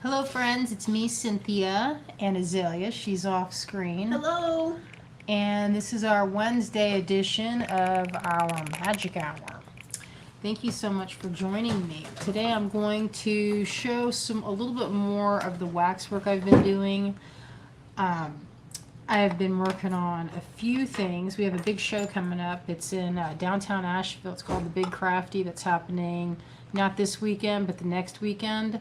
Hello friends, it's me, Cynthia, and Azalea. She's off screen. Hello. And this is our Wednesday edition of our Magic Hour. Thank you so much for joining me. Today I'm going to show a little bit more of the waxwork I've been doing. I have been working on a few things. We have a big show coming up. It's in downtown Asheville. It's called the Big Crafty. That's happening not this weekend, but the next weekend.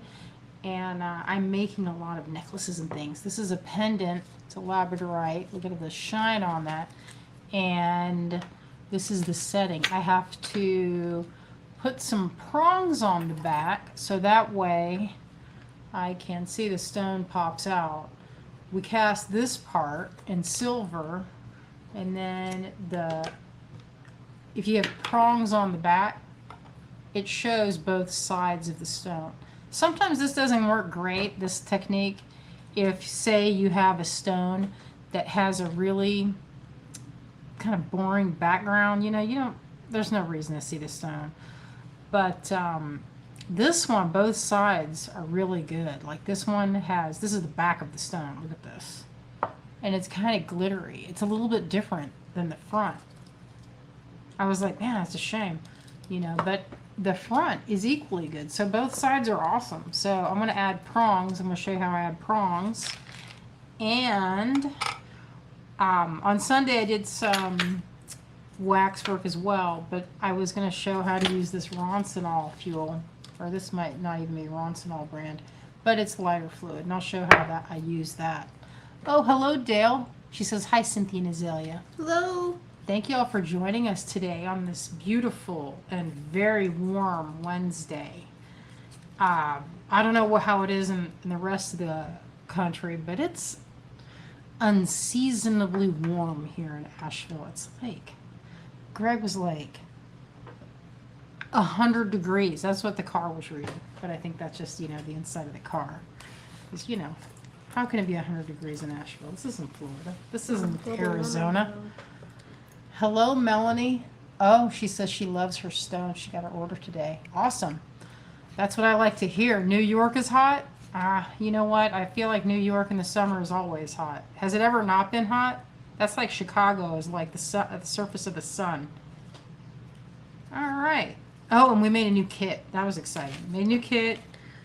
And I'm making a lot of necklaces and things. This is a pendant. It's a labradorite. Look at the shine on that. And this is the setting. I have to put some prongs on the back so that way I can see the stone pops out. We cast this part in silver, and then if you have prongs on the back, it shows both sides of the stone. Sometimes this doesn't work great, this technique, if say you have a stone that has a really kind of boring background, there's no reason to see the stone. But this one, both sides are really good. Like this is the back of the stone, look at this. And it's kind of glittery. It's a little bit different than the front. I was like, man, it's a shame, but the front is equally good. So both sides are awesome. So I'm going to add prongs. I'm going to show you how I add prongs. And on Sunday I did some waxwork as well, but I was going to show how to use this Roncinol fuel, or this might not even be Roncinol brand, but it's lighter fluid, and I'll show how I use that. Oh, hello, Dale. She says, hi, Cynthia and Azalea. Hello. Thank you all for joining us today on this beautiful and very warm Wednesday. I don't know how it is in the rest of the country, but it's unseasonably warm here in Asheville. It's like, Greg was like 100 degrees. That's what the car was reading. But I think that's just, the inside of the car. Because, how can it be 100 degrees in Asheville? This isn't Florida. This isn't Arizona. Hello, Melanie. Oh, she says she loves her stone. She got her order today. Awesome. That's what I like to hear. New York is hot. You know what? I feel like New York in the summer is always hot. Has it ever not been hot? That's like Chicago is like the surface of the sun. All right. Oh, and we made a new kit. That was exciting. Made a new kit.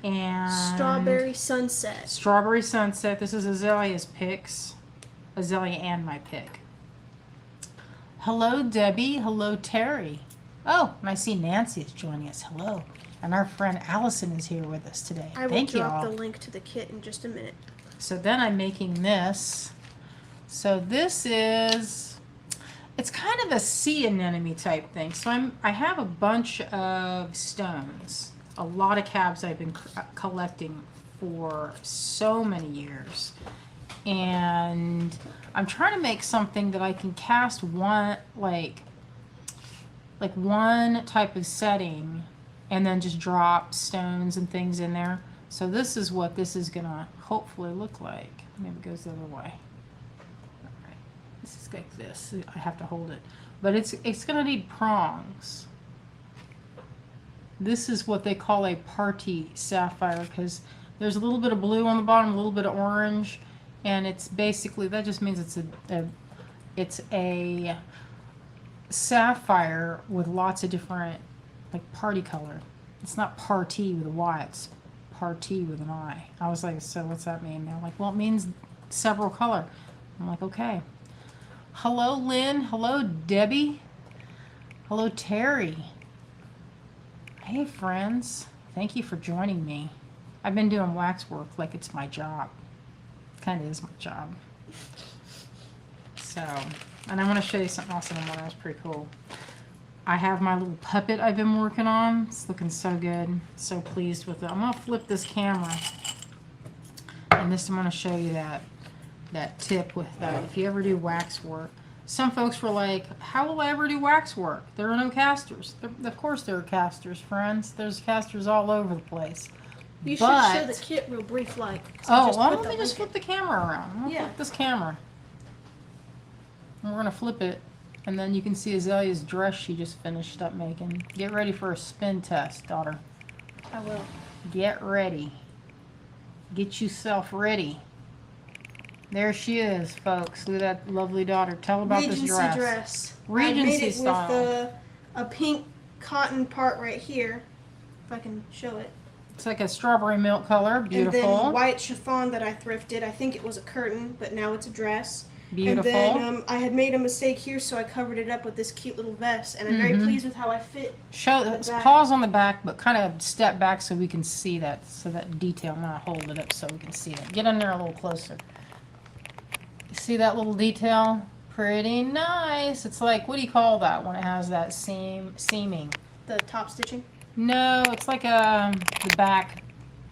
And Strawberry Sunset. Strawberry Sunset. This is Azalea's picks. Azalea and my pick. Hello, Debbie. Hello, Terry. Oh, and I see Nancy is joining us. Hello. And our friend Allison is here with us today. I will Thank you all. drop the link to the kit in just a minute. So then I'm making this. So this is, it's kind of a sea anemone type thing. So I have a bunch of stones, a lot of cabs I've been collecting for so many years. And I'm trying to make something that I can cast one, like one type of setting and then just drop stones and things in there. So this is what this is going to hopefully look like. Maybe it goes the other way. All right. This is like this. I have to hold it. But it's going to need prongs. This is what they call a party sapphire because there's a little bit of blue on the bottom, a little bit of orange. And it's basically, that just means it's a sapphire with lots of different, like party color. It's not party with a Y, it's party with an I. I was like, so what's that mean? They're like, well, it means several color. I'm like, okay. Hello, Lynn. Hello, Debbie. Hello, Terry. Hey, friends. Thank you for joining me. I've been doing waxwork like it's my job. Kind of is my job. So, and I want to show you something else in a minute. That was pretty cool. I have my little puppet I've been working on. It's looking so good. So pleased with it. I'm going to flip this camera. And this I'm going to show you that tip with that. If you ever do wax work. Some folks were like, how will I ever do wax work? There are no casters. Of course there are casters, friends. There's casters all over the place. You should show the kit real brief, like. Oh, well, let me just flip the camera around. I'm going to Yeah. flip this camera. And we're going to flip it. And then you can see Azalea's dress she just finished up making. Get ready for a spin test, daughter. I will. Get ready. Get yourself ready. There she is, folks. Look at that lovely daughter. Tell about Regency this dress. I made Regency it style. with a pink cotton part right here, if I can show it. It's like a strawberry milk color. Beautiful. And then white chiffon that I thrifted. I think it was a curtain, but now it's a dress. Beautiful. And then I had made a mistake here, so I covered it up with this cute little vest, and I'm very pleased with how I fit. Pause on the back, but kind of step back so we can see that. So that detail. I'm gonna hold it up so we can see that. Get in there a little closer. You see that little detail? Pretty nice. It's like, what do you call that when it has that seaming? The top stitching? No, it's like the back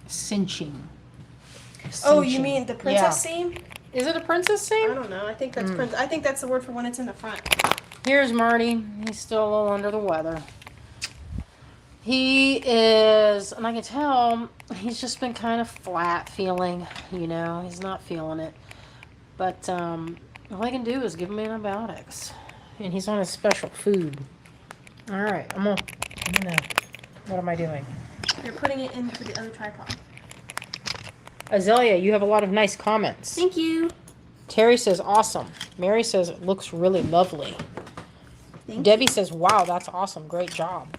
cinching. Oh, you mean the princess seam? Is it a princess seam? I don't know. I think that's I think that's the word for when it's in the front. Here's Marty. He's still a little under the weather. He is, and I can tell he's just been kind of flat feeling, you know. He's not feeling it. But all I can do is give him antibiotics. And he's on his special food. All right, I'm gonna, what am I doing? You're putting it into the other tripod. Azalea, you have a lot of nice comments. Thank you. Terry says, awesome. Mary says, it looks really lovely. Thank Debbie you. says, wow, that's awesome. Great job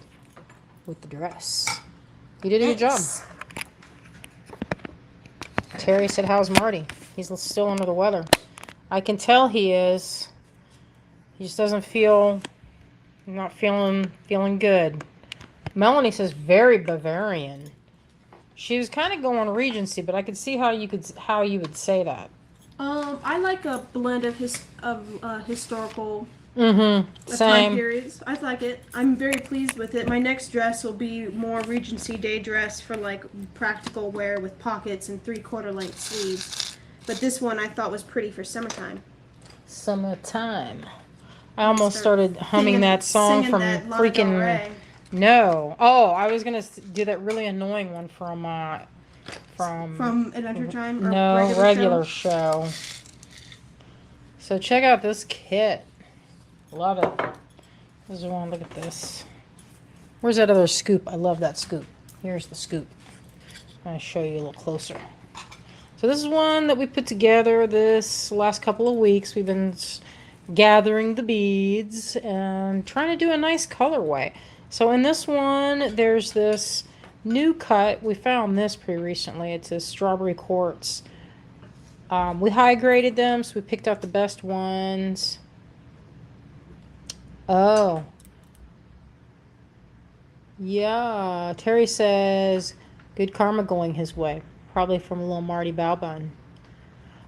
with the dress. You did a good job. Terry said, how's Marty? He's still under the weather. I can tell he is. He just doesn't feel, not feeling good. Melanie says, very Bavarian. She was kind of going Regency, but I could see how you would say that. I like a blend of historical Same. time periods. I like it. I'm very pleased with it. My next dress will be more Regency Day dress for like practical wear with pockets and 3/4 length sleeves. But this one I thought was pretty for summertime. Summertime. I almost started humming that song from that Lana Del freaking. Rey. No. Oh, I was gonna do that really annoying one from Adventure Time. Or no regular show. So check out this kit. Love it. This is one. Look at this. Where's that other scoop? I love that scoop. Here's the scoop. I'm gonna show you a little closer. So this is one that we put together this last couple of weeks. We've been gathering the beads and trying to do a nice colorway. So in this one, there's this new cut. We found this pretty recently. It's a strawberry quartz. We high graded them, so we picked out the best ones. Oh. Yeah. Terry says, good karma going his way. Probably from a little Marty Balbun.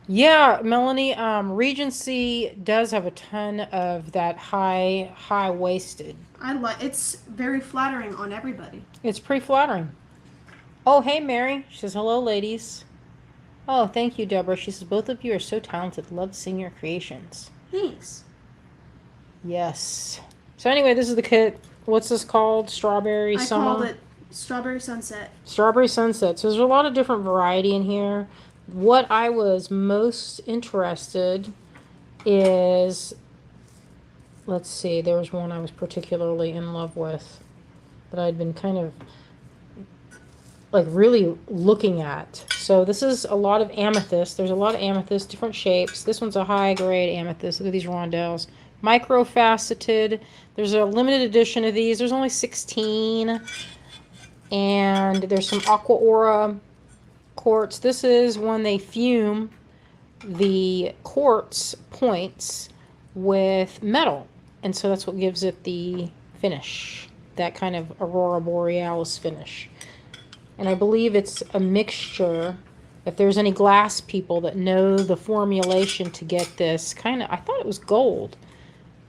Yeah, Melanie, Regency does have a ton of that high-waisted. It's very flattering on everybody. It's pretty flattering. Oh, hey, Mary. She says, hello, ladies. Oh, thank you, Deborah. She says, both of you are so talented. Love seeing your creations. Thanks. Yes. So anyway, this is the kit. What's this called? Strawberry I Summer? called it Strawberry Sunset. Strawberry Sunset. So there's a lot of different variety in here. What I was most interested is, let's see, there was one I was particularly in love with that I'd been kind of like really looking at. So this is a lot of amethyst. There's a lot of amethyst, different shapes. This one's a high grade amethyst. Look at these rondelles. Micro-faceted. There's a limited edition of these. There's only 16. And there's some Aqua Aura quartz. This is when they fume the quartz points with metal. And so that's what gives it the finish. That kind of Aurora Borealis finish. And I believe it's a mixture. If there's any glass people that know the formulation to get this, I thought it was gold,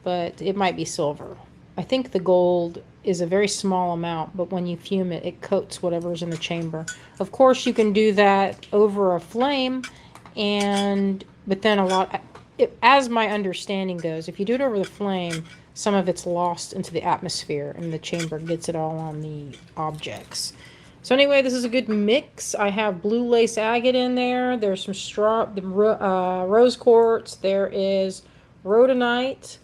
but it might be silver. I think the gold is a very small amount, but when you fume it, it coats whatever's in the chamber. Of course, you can do that over a flame, but then as my understanding goes, if you do it over the flame, some of it's lost into the atmosphere, and the chamber gets it all on the objects. So anyway, this is a good mix. I have blue lace agate in there. There's some rose quartz. There is rhodonite.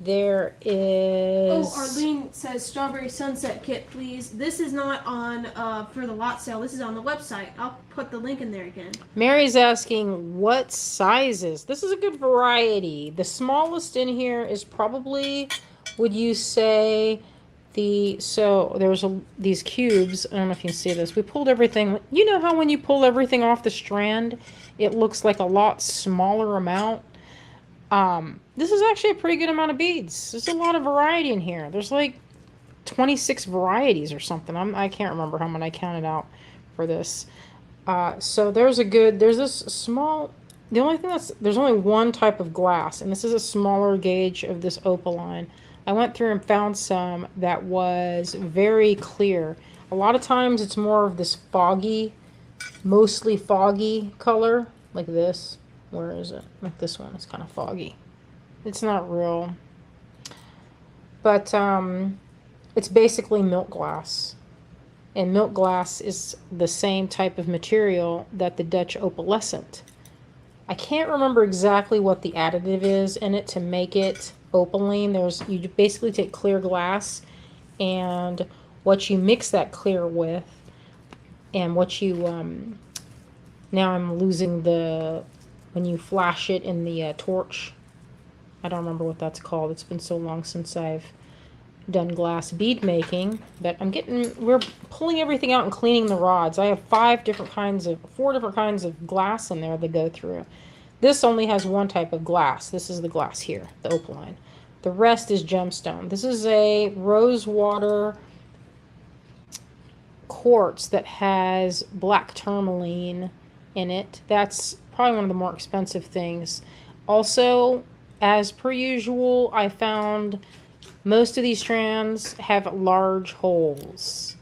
There is... Oh, Arlene says strawberry sunset kit, please. This is not on for the lot sale. This is on the website. I'll put the link in there again. Mary's asking what sizes. This is a good variety. The smallest in here is probably, would you say, so there's these cubes. I don't know if you can see this. We pulled everything. You know how when you pull everything off the strand, it looks like a lot smaller amount? This is actually a pretty good amount of beads. There's a lot of variety in here. There's like 26 varieties or something. I can't remember how many I counted out for this. So there's this small, the only thing there's only one type of glass, and this is a smaller gauge of this opaline. I went through and found some that was very clear. A lot of times it's more of this foggy, mostly foggy color, like this. Where is it? Like this one, it's kind of foggy. It's not real. But it's basically milk glass. And milk glass is the same type of material that the Dutch opalescent. I can't remember exactly what the additive is in it to make it opaline. You basically take clear glass, and what you mix that clear with, and what you now I'm losing when you flash it in the torch. I don't remember what that's called. It's been so long since I've done glass bead making, but we're pulling everything out and cleaning the rods. I have 4 different kinds of glass in there to go through. This only has one type of glass. This is the glass here, the opaline. The rest is gemstone. This is a rosewater quartz that has black tourmaline in it. That's probably one of the more expensive things. Also, as per usual, I found most of these strands have large holes.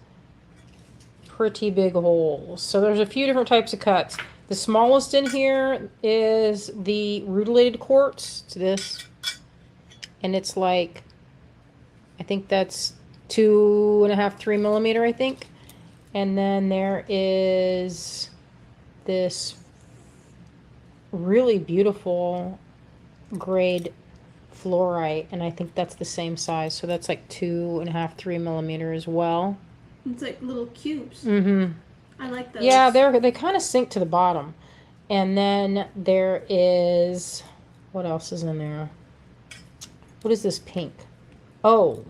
Pretty big holes. So there's a few different types of cuts. The smallest in here is the rutilated quartz. It's this. And it's like, I think that's 2.5, 3 millimeter, I think. And then there is this really beautiful grade fluorite, and I think that's the same size, so that's like 2.5, 3 millimeter as well. It's like little cubes. Mm-hmm. I like those. Yeah, they kind of sink to the bottom. And then there is, what else is in there? What is this pink? Oh,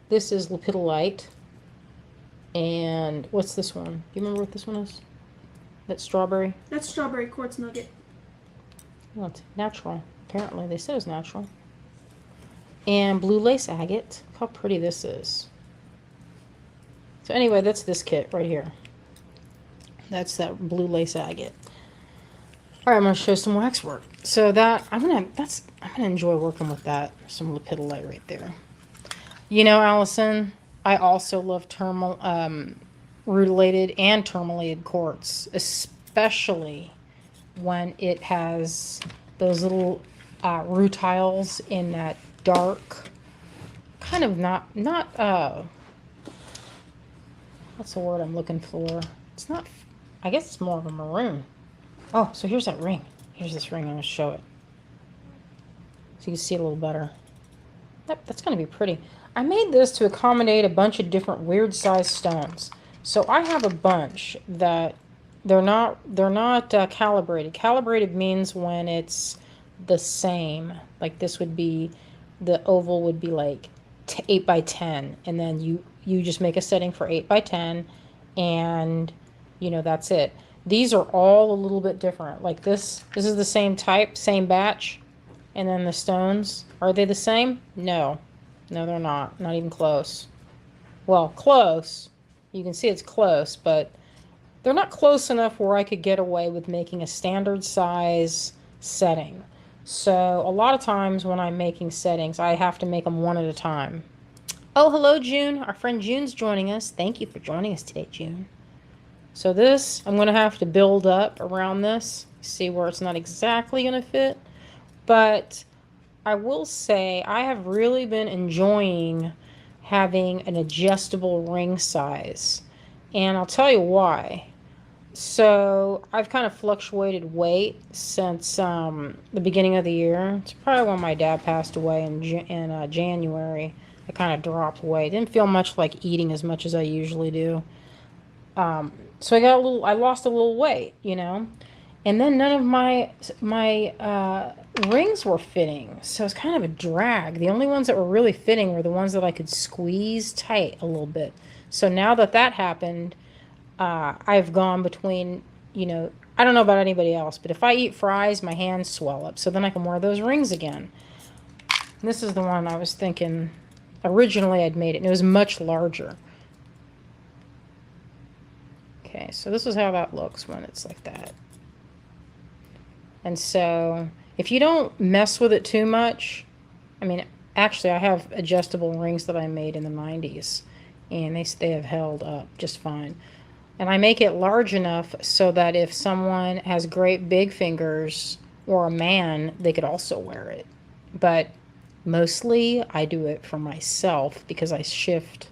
this is lepidolite. And what's this one? Do you remember what this one is? That's strawberry? That's strawberry quartz nugget. Well, it's natural. Apparently, they said it's natural. And blue lace agate. Look how pretty this is. So anyway, that's this kit right here. That's that blue lace agate. All right, I'm gonna show some wax-work. So that I'm gonna enjoy working with that. Some lepidolite right there. You know, Allison, I also love rutilated and tourmalated quartz, especially when it has those little rutiles in that dark, kind of not what's the word I'm looking for? It's not, I guess it's more of a maroon. Oh, so here's that ring. Here's this ring. I'm going to show it so you can see it a little better. Yep, that's going to be pretty. I made this to accommodate a bunch of different weird sized stones. So I have a bunch that they're not calibrated. Calibrated means when it's the same. Like this would be, the oval would be like 8 by 10, and then you just make a setting for 8 by 10, and that's it. These are all a little bit different. Like this is the same type, same batch, and then the stones, are they the same? No, they're not even close. Well, close. You can see it's close, but they're not close enough where I could get away with making a standard size setting. So a lot of times when I'm making settings, I have to make them one at a time. Oh, hello, June. Our friend June's joining us. Thank you for joining us today, June. So this, I'm going to have to build up around this. See where it's not exactly going to fit. But I will say I have really been enjoying having an adjustable ring size. And I'll tell you why. So I've kind of fluctuated weight since the beginning of the year. It's probably when my dad passed away in January. I kind of dropped weight. Didn't feel much like eating as much as I usually do. So I lost a little weight, and then none of my rings were fitting, so it's kind of a drag. The only ones that were really fitting were the ones that I could squeeze tight a little bit. So now that happened, I've gone between, I don't know about anybody else, but if I eat fries, my hands swell up. So then I can wear those rings again. And this is the one I was thinking originally I'd made it, and it was much larger. Okay, so this is how that looks when it's like that. And so if you don't mess with it too much, I mean, actually I have adjustable rings that I made in the 90s, and they have held up just fine. And I make it large enough so that if someone has great big fingers or a man, they could also wear it. But mostly I do it for myself because I shift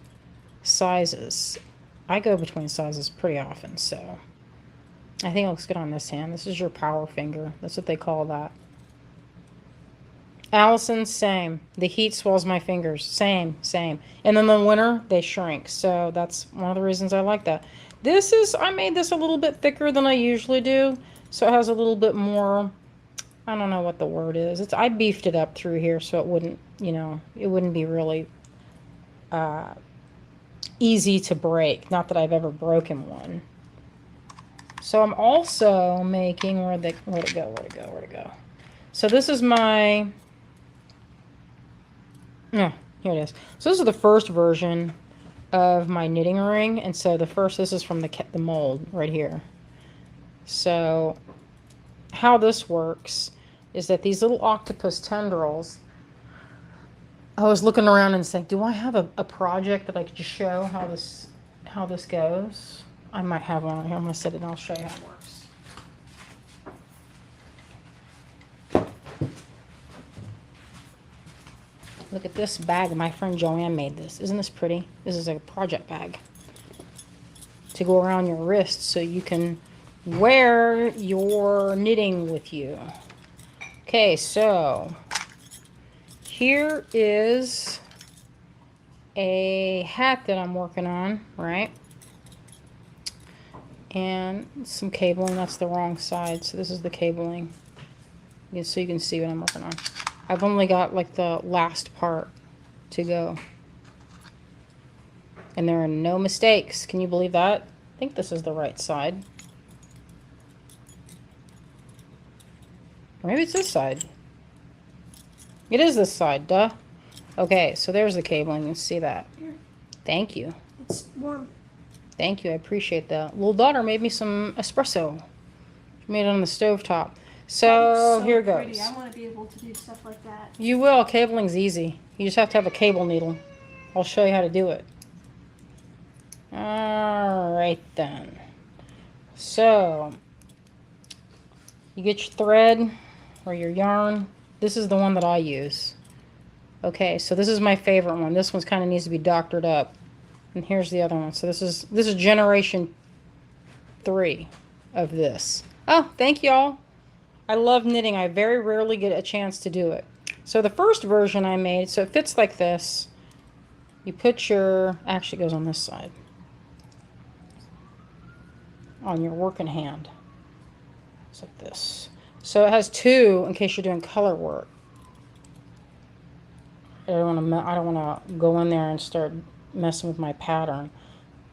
sizes. I go between sizes pretty often, so I think it looks good on this hand. This is your power finger. That's what they call that. Allison, same. The heat swells my fingers. Same. And then in the winter, they shrink. So that's one of the reasons I like that. I made this a little bit thicker than I usually do. So it has a little bit more, I don't know what the word is. I beefed it up through here so it wouldn't, it wouldn't be really easy to break. Not that I've ever broken one. So I'm also making, where'd it go? So this is my, here it is. So this is the first version of my knitting ring. And so this is from the mold right here. So how this works is that these little octopus tendrils, I was looking around and saying, do I have a project that I could just show how this goes? I might have one here. I'm going to set it and I'll show you how it works. Look at this bag. My friend Joanne made this. Isn't this pretty? This is a project bag to go around your wrist so you can wear your knitting with you. Okay, so here is a hat that I'm working on, right? And some cabling. That's the wrong side, so this is the cabling. So you can see what I'm working on. I've only got like the last part to go. And there are no mistakes. Can you believe that? I think this is the right side. Or maybe it's this side. It is this side, duh. Okay, so there's the cabling. You can see that. Thank you. It's warm. Thank you. I appreciate that. Little daughter made me some espresso. She made it on the stovetop. So here goes. Pretty. I want to be able to do stuff like that. You will. Cabling's easy. You just have to have a cable needle. I'll show you how to do it. Alright then. So, you get your thread or your yarn. This is the one that I use. Okay, so this is my favorite one. This one kind of needs to be doctored up. And here's the other one. So this is generation 3 of this. Oh, thank y'all. I love knitting. I very rarely get a chance to do it. So the first version I made, so it fits like this. You put actually it goes on this side. On your working hand. It's like this. So it has 2 in case you're doing color work. I don't want to go in there and start messing with my pattern,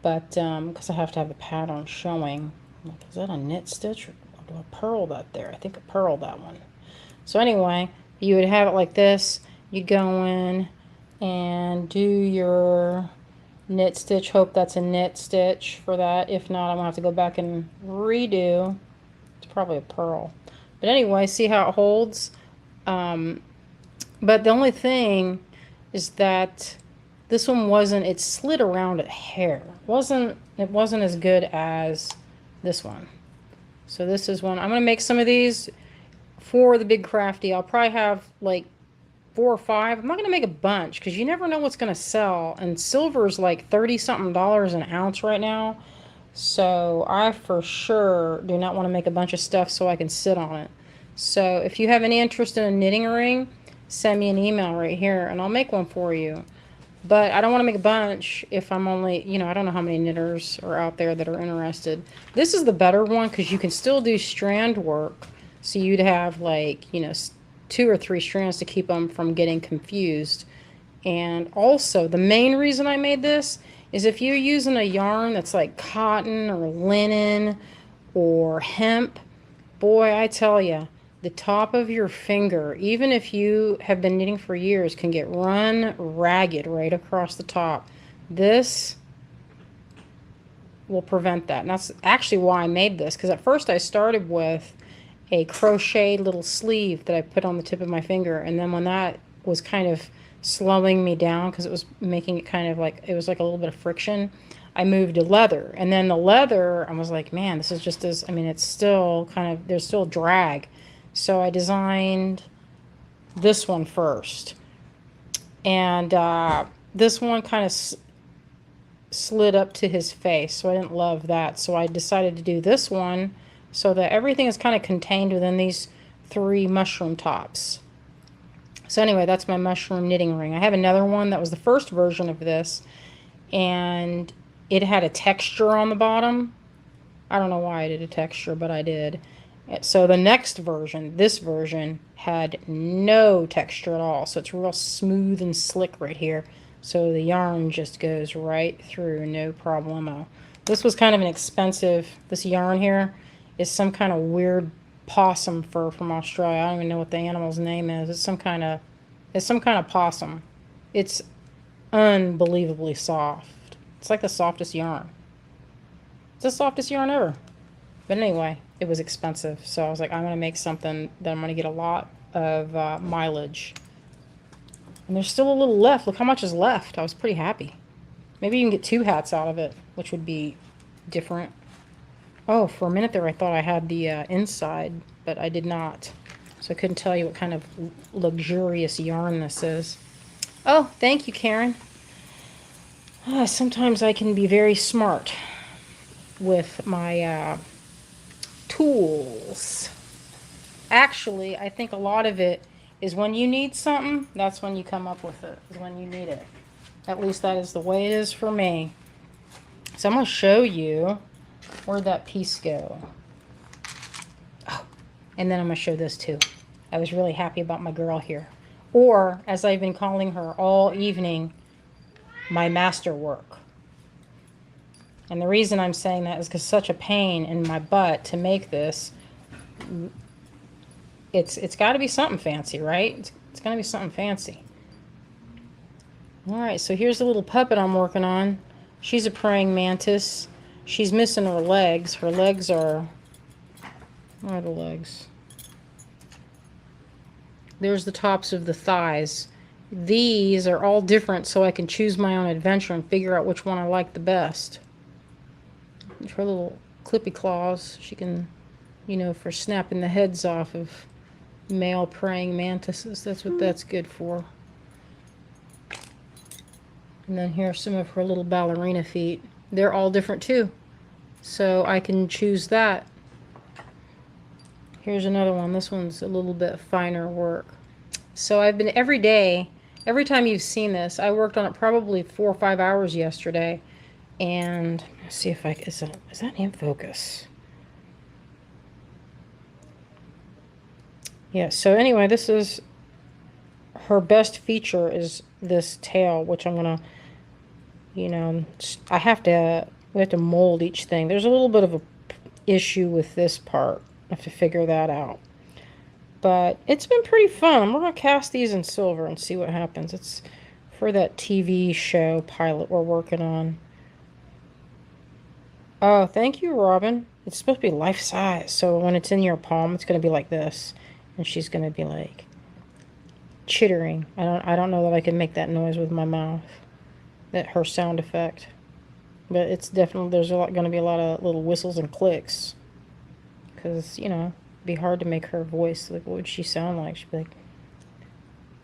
but because I have to have the pattern showing. I'm like, is that a knit stitch or do I purl that there? I think I purled that one. So anyway, you would have it like this. You'd go in and do your knit stitch. Hope that's a knit stitch for that. If not, I'm gonna have to go back and redo. It's probably a purl. But anyway, see how it holds. But the only thing is that this one it slid around a hair. It wasn't as good as this one. So this is one. I'm going to make some of these for the Big Crafty. I'll probably have like 4 or 5. I'm not going to make a bunch because you never know what's going to sell. And silver's like $30-something an ounce right now. So I for sure do not want to make a bunch of stuff so I can sit on it. So if you have any interest in a knitting ring, send me an email right here and I'll make one for you. But I don't want to make a bunch if I'm only, I don't know how many knitters are out there that are interested. This is the better one because you can still do strand work. So you'd have like, 2 or 3 strands to keep them from getting confused. And also, the main reason I made this is if you're using a yarn that's like cotton or linen or hemp, boy, I tell you, the top of your finger, even if you have been knitting for years, can get run ragged right across the top. This will prevent that. And that's actually why I made this, because at first I started with a crochet little sleeve that I put on the tip of my finger, and then when that was kind of slowing me down because it was making it kind of like, it was like a little bit of friction, I moved to leather. And then the leather, I was like, man, this is just as, it's still kind of, there's still drag. So I designed this one first. And this one kind of slid up to his face, so I didn't love that. So I decided to do this one so that everything is kind of contained within these 3 mushroom tops. So anyway, that's my mushroom knitting ring. I have another one that was the first version of this, and it had a texture on the bottom. I don't know why I did a texture, but I did. So the next version, this version, had no texture at all. So it's real smooth and slick right here. So the yarn just goes right through, no problemo. This was kind of an expensive, this yarn here is some kind of weird possum fur from Australia. I don't even know what the animal's name is. It's some kind of possum. It's unbelievably soft. It's like the softest yarn. It's the softest yarn ever. But anyway, it was expensive. So I was like, I'm going to make something that I'm going to get a lot of mileage. And there's still a little left. Look how much is left. I was pretty happy. Maybe you can get 2 hats out of it, which would be different. Oh, for a minute there I thought I had the inside, but I did not. So I couldn't tell you what kind of luxurious yarn this is. Oh, thank you, Karen. Sometimes I can be very smart with my tools. Actually, I think a lot of it is when you need something, that's when you come up with it, is when you need it. At least that is the way it is for me. So I'm going to show you where'd that piece go. Oh, and then I'm going to show this too. I was really happy about my girl here. Or, as I've been calling her all evening, my masterwork. And the reason I'm saying that is because such a pain in my butt to make this. It's got to be something fancy, right? It's going to be something fancy. All right, so here's the little puppet I'm working on. She's a praying mantis. She's missing her legs. Her legs are... Where are the legs? There's the tops of the thighs. These are all different so I can choose my own adventure and figure out which one I like the best. Her little clippy claws. She can, for snapping the heads off of male praying mantises. That's what that's good for. And then here's some of her little ballerina feet. They're all different too. So I can choose that. Here's another one. This one's a little bit finer work. So I've been every day, every time you've seen this, I worked on it probably 4 or 5 hours yesterday. And let's see if is that in focus? Yeah, so anyway, this is her best feature is this tail, which I'm gonna, we have to mold each thing. There's a little bit of a issue with this part. I have to figure that out. But it's been pretty fun. We're gonna cast these in silver and see what happens. It's for that TV show pilot we're working on. Oh, thank you, Robin. It's supposed to be life size, so when it's in your palm, it's gonna be like this, and she's gonna be like chittering. I don't know that I can make that noise with my mouth. That her sound effect, but it's definitely there's gonna be a lot of little whistles and clicks, because it'd be hard to make her voice. Like, what would she sound like? She'd be like,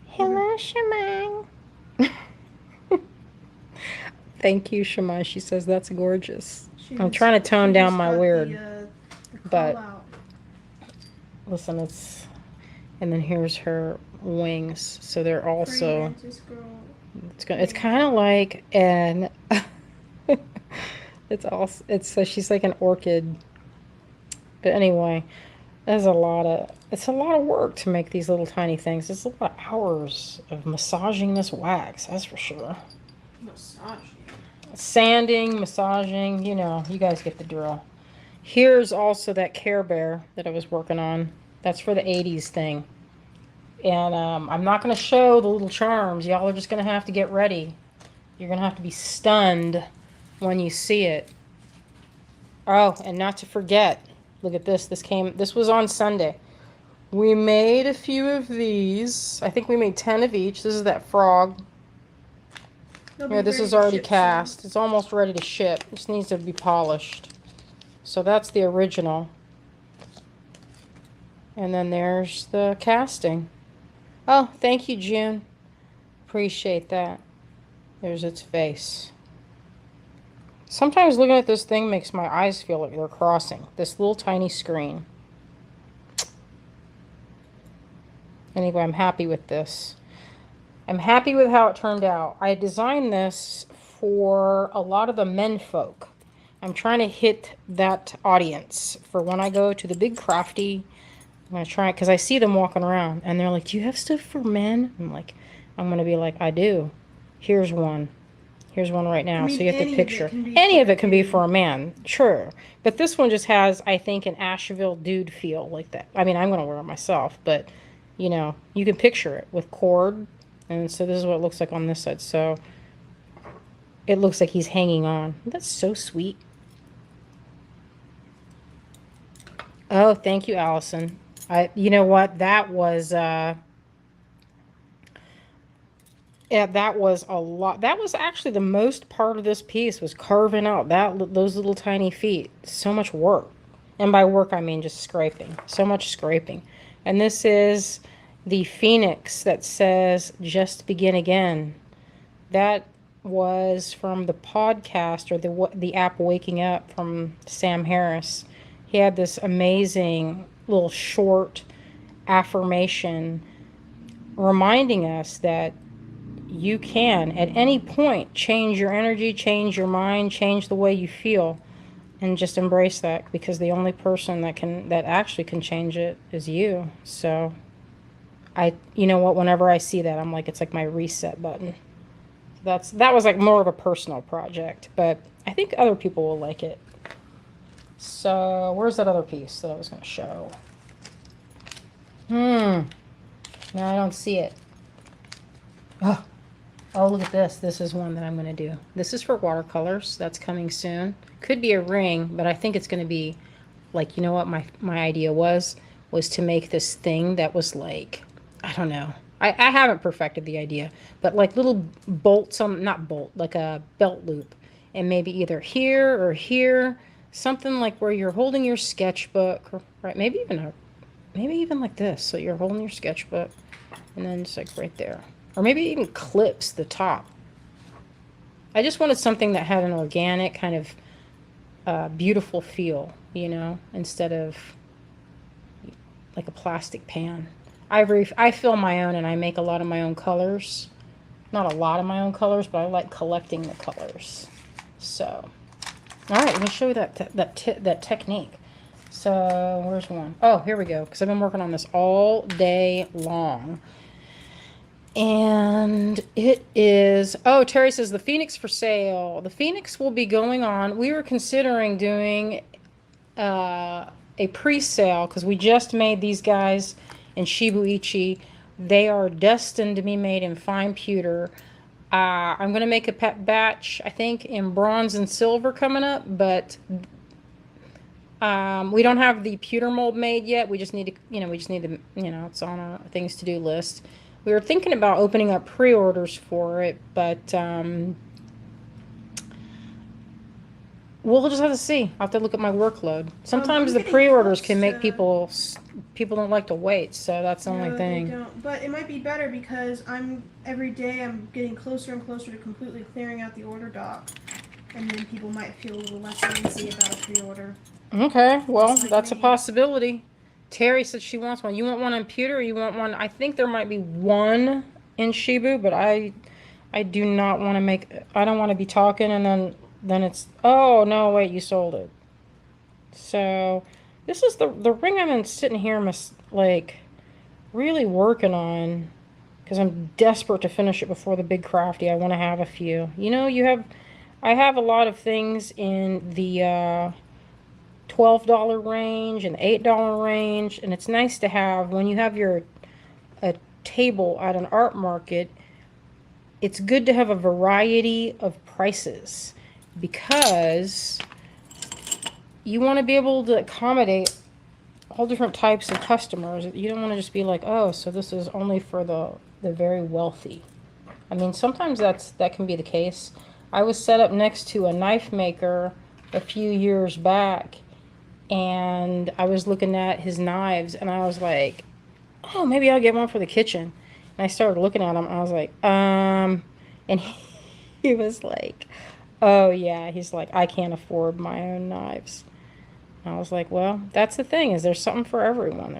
"Hello, Shemang." Thank you, Shemai. She says that's gorgeous. I'm trying to tone down my weird, the but call out. listen, it's, and then here's her wings. So they're also, it's kind of like an, so she's like an orchid. But anyway, it's a lot of work to make these little tiny things. It's a lot of hours of massaging this wax, that's for sure. Massaging. Sanding, massaging, you know, you guys get the drill. Here's also that Care Bear that I was working on. That's for the 80s thing. And I'm not going to show the little charms. Y'all are just going to have to get ready. You're going to have to be stunned when you see it. Oh, and not to forget, look at this. This was on Sunday. We made a few of these. I think we made 10 of each. This is that frog. Yeah, this is already cast. Soon. It's almost ready to ship. It just needs to be polished. So that's the original. And then there's the casting. Oh, thank you, June. Appreciate that. There's its face. Sometimes looking at this thing makes my eyes feel like they're crossing. This little tiny screen. Anyway, I'm happy with this. I'm happy with how it turned out. I designed this for a lot of the men folk. I'm trying to hit that audience for when I go to the big crafty. I'm going to try it because I see them walking around and they're like, do you have stuff for men? I'm going to be like, I do. Here's one. Here's one right now. So you have to picture. Any of it can be for a man. Sure. But this one just has, I think, an Asheville dude feel like that. I mean, I'm going to wear it myself, but you know, you can picture it with cord. And so this is what it looks like on this side. So it looks like he's hanging on. That's so sweet. Oh, thank you, Allison. You know what? That was, yeah, that was a lot. That was actually the most part of this piece was carving out those little tiny feet. So much work. And by work, I mean just scraping. So much scraping. And this is the phoenix that says, just begin again. That was from the podcast or the app Waking Up from Sam Harris. He had this amazing little short affirmation reminding us that you can, at any point, change your energy, change your mind, change the way you feel, and just embrace that, because the only person that actually can change it is you. So you know what, whenever I see that, I'm like, it's like my reset button. That was like more of a personal project, but I think other people will like it. So where's that other piece that I was going to show? No, I don't see it. Oh, look at this. This is one that I'm going to do. This is for watercolors. That's coming soon. Could be a ring, but I think it's going to be like, you know what my idea was to make this thing that was like, I don't know. I haven't perfected the idea, but like little bolts not bolt, like a belt loop, and maybe either here or here, something like where you're holding your sketchbook, right? Maybe even like this. So you're holding your sketchbook, and then just like right there, or maybe even clips the top. I just wanted something that had an organic kind of beautiful feel, you know, instead of like a plastic pan. I fill my own, and I make a lot of my own colors. Not a lot of my own colors, but I like collecting the colors. So, all right, let me show you that technique. So, where's one? Oh, here we go, because I've been working on this all day long. And it is, oh, Terry says the Phoenix for sale. The Phoenix will be going on. We were considering doing a pre-sale because we just made these guys in Shibuichi. They are destined to be made in fine pewter. I'm going to make a pet batch, I think, in bronze and silver coming up, but we don't have the pewter mold made yet. We just need to, it's on our things to do list. We were thinking about opening up pre-orders for it, but we'll just have to see. I'll have to look at my workload. Sometimes the pre-orders can make people don't like to wait, so that's the only thing. They don't. But it might be better because every day I'm getting closer and closer to completely clearing out the order doc. And then people might feel a little less antsy about a pre-order. Okay, well, Just like that's a me. possibility. Terry said she wants one. You want one on pewter or you want one? I think there might be one in Shibu, but I do not want to make, I don't want to be talking and then it's, oh, no, wait, you sold it. So, this is the ring I've been sitting here, like, really working on, because I'm desperate to finish it before the big crafty. I want to have a few. You know, I have a lot of things in the, $12 range and $8 range, and it's nice to have when you have a table at an art market. It's good to have a variety of prices because you want to be able to accommodate all different types of customers. You don't want to just be like, oh, so this is only for the very wealthy. I mean, sometimes that can be the case. I was set up next to a knife maker a few years back, and I was looking at his knives, and I was like, oh, maybe I'll get one for the kitchen. And I started looking at them, and I was like, and he was like, oh, yeah. He's like, I can't afford my own knives. And I was like, well, that's the thing, is there's something for everyone.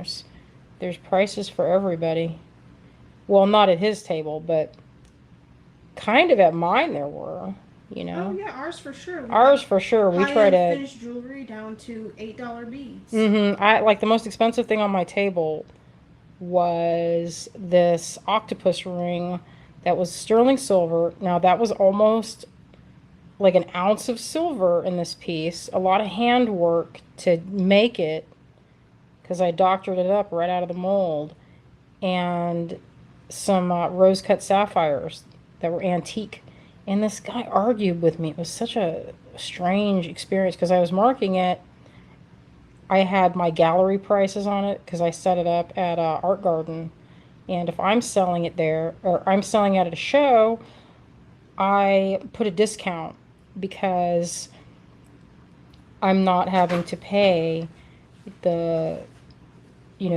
There's prices for everybody. Well, not at his table, but kind of at mine there were, you know. Oh yeah, ours for sure. Ours for sure. We try to finished jewelry down to $8 beads. I like the most expensive thing on my table was this octopus ring that was sterling silver. Now that was almost like an ounce of silver in this piece. A lot of handwork to make it because I doctored it up right out of the mold, and some rose-cut sapphires that were antique. And this guy argued with me. It was such a strange experience because I was marking it. I had my gallery prices on it because I set it up at Art Garden. And if I'm selling it there, or I'm selling it at a show, I put a discount because I'm not having to pay the,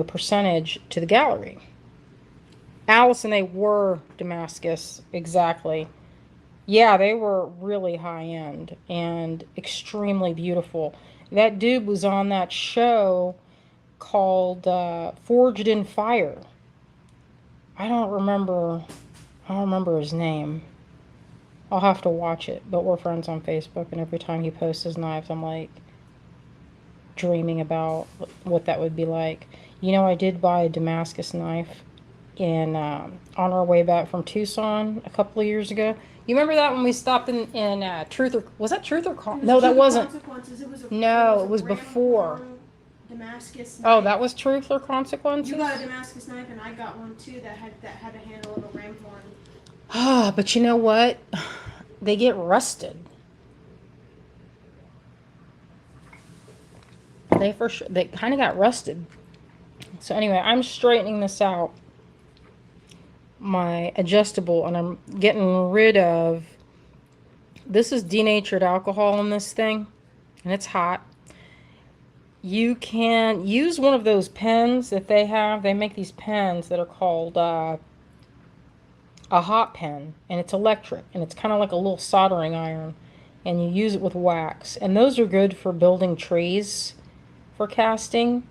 percentage to the gallery. Alice and they were Damascus, exactly. Yeah, they were really high end and extremely beautiful. That dude was on that show called Forged in Fire. I don't remember his name. I'll have to watch it, but we're friends on Facebook, and every time he posts his knives, I'm like dreaming about what that would be like. You know, I did buy a Damascus knife on our way back from Tucson a couple of years ago. You remember that when we stopped in Truth or was that Truth or No, that wasn't. It was before. Damascus knife. Oh, that was Truth or Consequences? You got a Damascus knife, and I got one too that had a handle of a ram horn. Ah, but you know what? They get rusted. They kind of got rusted. So anyway, I'm straightening this out, my adjustable, and I'm getting rid of, this is denatured alcohol in this thing, and it's hot. You can use one of those pens that they have. They make these pens that are called a hot pen, and it's electric, and it's kind of like a little soldering iron, and you use it with wax, and those are good for building trees for casting.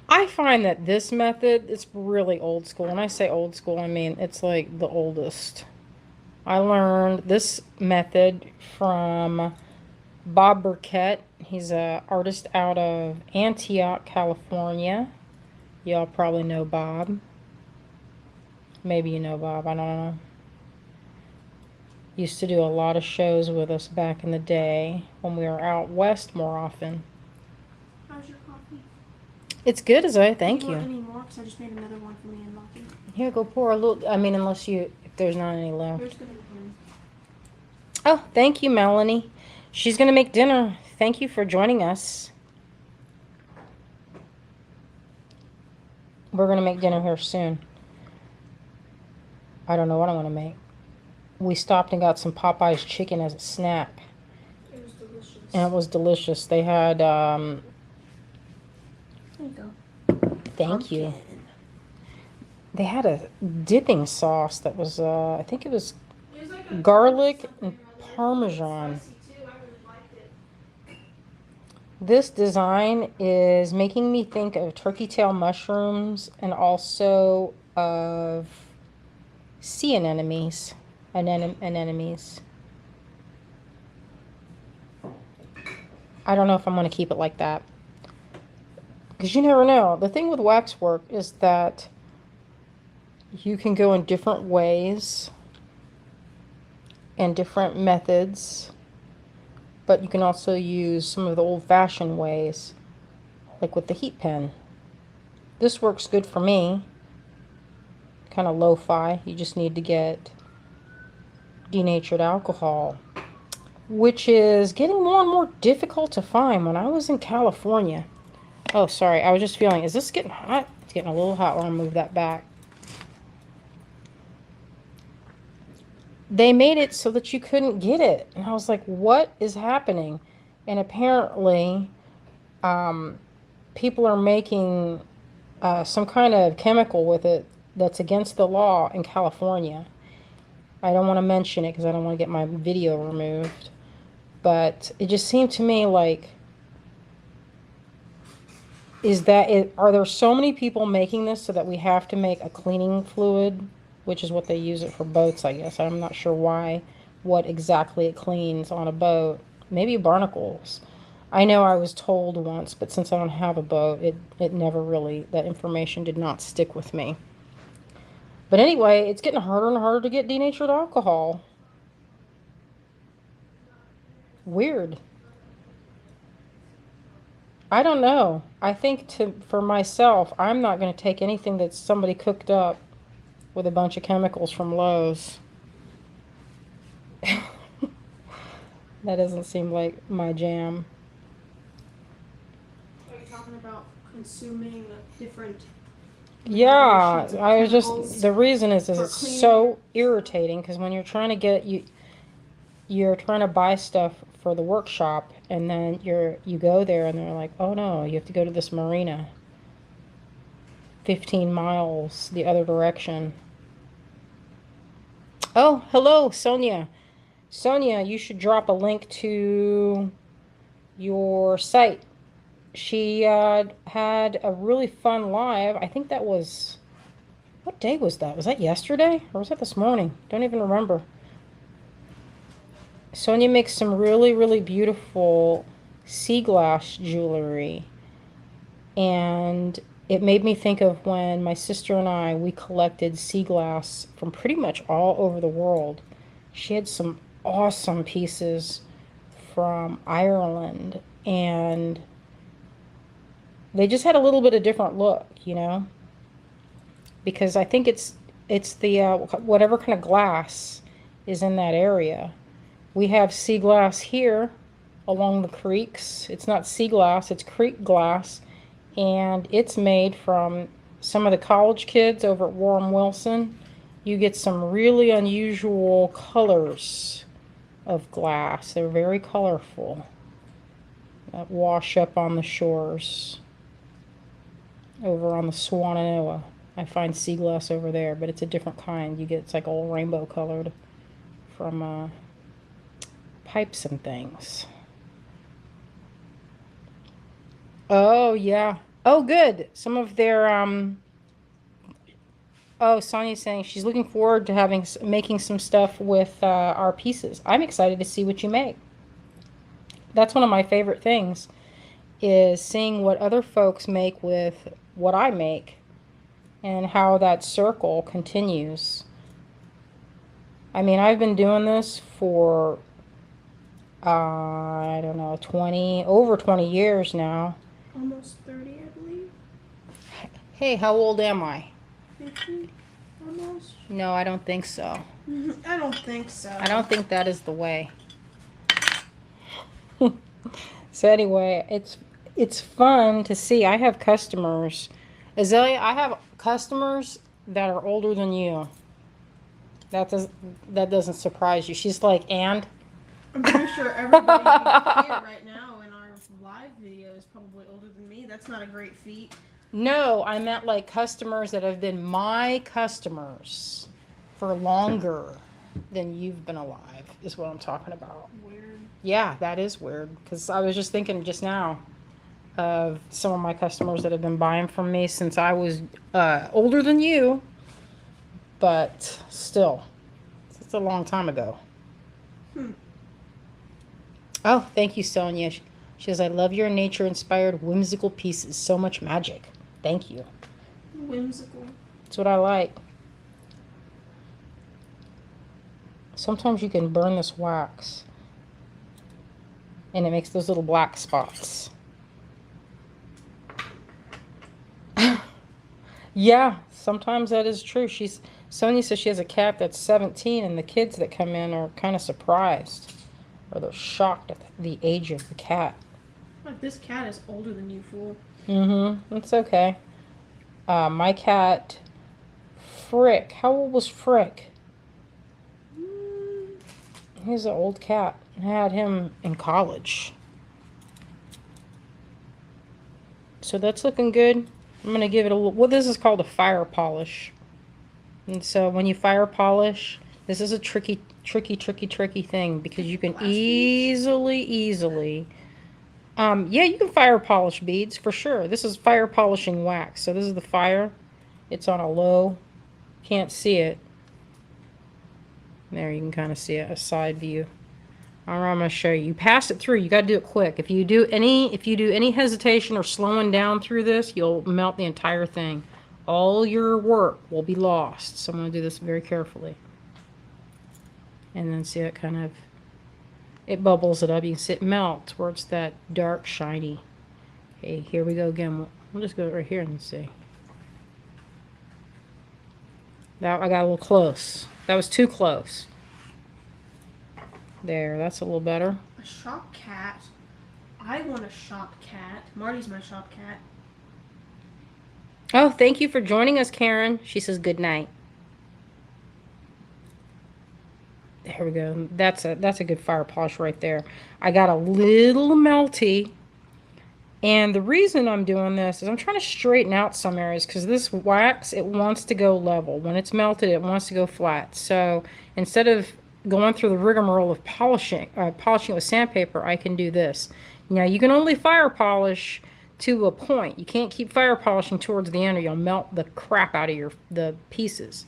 I find that this method is really old school. When I say old school, I mean it's like the oldest. I learned this method from Bob Burkett. He's an artist out of Antioch, California. Y'all probably know Bob. Maybe you know Bob, I don't know. Used to do a lot of shows with us back in the day when we were out west more often. How's your coffee? It's good, as I thank Do you. you want any more? Because I just made another one for me and Lucky. Here, go pour a little. I mean, if there's not any left. There's gonna be one. Oh, thank you, Melanie. She's gonna make dinner. Thank you for joining us. We're gonna make dinner here soon. I don't know what I'm gonna make. We stopped and got some Popeye's chicken as a snack. It was delicious. And it was delicious. They had, There you go. thank you. They had a dipping sauce that was, I think it was It was like garlic and Parmesan. This design is making me think of turkey tail mushrooms and also of sea anemones. Anemones. I don't know if I'm going to keep it like that. Because you never know. The thing with waxwork is that you can go in different ways and different methods, but you can also use some of the old-fashioned ways, like with the heat pen. This works good for me. Kind of lo-fi. You just need to get denatured alcohol, which is getting more and more difficult to find. When I was in California, oh, sorry, I was just feeling, is this getting hot? It's getting a little hot. I'll move that back. They made it so that you couldn't get it. And I was like, what is happening? And apparently, people are making some kind of chemical with it that's against the law in California. I don't want to mention it because I don't want to get my video removed. But it just seemed to me like, are there so many people making this so that we have to make a cleaning fluid, which is what they use it for boats, I guess. I'm not sure what exactly it cleans on a boat. Maybe barnacles. I know I was told once, but since I don't have a boat, it never really, that information did not stick with me. But anyway, it's getting harder and harder to get denatured alcohol. Weird. I don't know. I think for myself, I'm not going to take anything that somebody cooked up with a bunch of chemicals from Lowe's. That doesn't seem like my jam. Are you talking about consuming different? Yeah, I was chemicals just, the reason is for it's cleaning? so irritating because when you're trying to get, you're trying to buy stuff for the workshop and then you go there and they're like, oh no, you have to go to this marina 15 miles the other direction. Oh, hello, Sonia. Sonia, you should drop a link to your site. She had a really fun live. I think that was, what day was that? Was that yesterday or was that this morning? Don't even remember. Sonia makes some really, really beautiful sea glass jewelry. And it made me think of when my sister and we collected sea glass from pretty much all over the world. She had some awesome pieces from Ireland, and they just had a little bit of different look, because I think it's the whatever kind of glass is in that area. We have sea glass here along the creeks. It's not sea glass, it's creek glass, and it's made from some of the college kids over at Warren Wilson. You get some really unusual colors of glass. They're very colorful that wash up on the shores over on the Swannanoa. I find sea glass over there, but it's a different kind. It's like all rainbow colored from pipes and things. Oh yeah. Oh good. Some of their oh, Sonia's saying she's looking forward to making some stuff with our pieces. I'm excited to see what you make. That's one of my favorite things, is seeing what other folks make with what I make and how that circle continues. I mean, I've been doing this for I don't know, over 20 years now. Almost 30, I believe. Hey, how old am I? 50, almost. No, I don't think so. I don't think so. I don't think that is the way. So anyway, it's fun to see. I have customers. Azalea, I have customers that are older than you. That doesn't surprise you. She's like, and? I'm pretty sure everybody here right now in our live video is probably older than me. That's not a great feat. No, I meant like customers that have been my customers for longer. then you've been alive, is what I'm talking about. Weird. Yeah, that is weird. Because I was just thinking just now of some of my customers that have been buying from me since I was older than you, but still, it's a long time ago. Oh, thank you, Sonia. She says, I love your nature-inspired whimsical pieces. So much magic. Thank you. Whimsical. That's what I like. Sometimes you can burn this wax and it makes those little black spots. Yeah, sometimes that is true. Sonia says she has a cat that's 17 and the kids that come in are kind of surprised or they're shocked at the age of the cat. Like, this cat is older than you, fool. Mm-hmm. It's okay. My cat, Frick. How old was Frick? He's an old cat. I had him in college. So that's looking good. I'm going to give it a little, well, this is called a fire polish. And so when you fire polish, this is a tricky thing because you can easily, yeah, you can fire polish beads for sure. This is fire polishing wax. So this is the fire. It's on a low, can't see it. There, you can kind of see a side view. All right, I'm going to show you. You pass it through. You got to do it quick. If you do any hesitation or slowing down through this, you'll melt the entire thing. All your work will be lost. So I'm going to do this very carefully. And then see it kind of, it bubbles it up. You can see it melt where it's that dark, shiny. Okay, here we go again. We'll just go right here and see. That I got a little close. That was too close. There, that's a little better. A shop cat? I want a shop cat. Marty's my shop cat. Oh, thank you for joining us, Karen. She says good night. There we go. That's a good fire polish right there. I got a little melty. And the reason I'm doing this is I'm trying to straighten out some areas because this wax, it wants to go level. When it's melted, it wants to go flat. So instead of going through the rigmarole of polishing it with sandpaper, I can do this. Now, you can only fire polish to a point. You can't keep fire polishing towards the end or you'll melt the crap out of the pieces.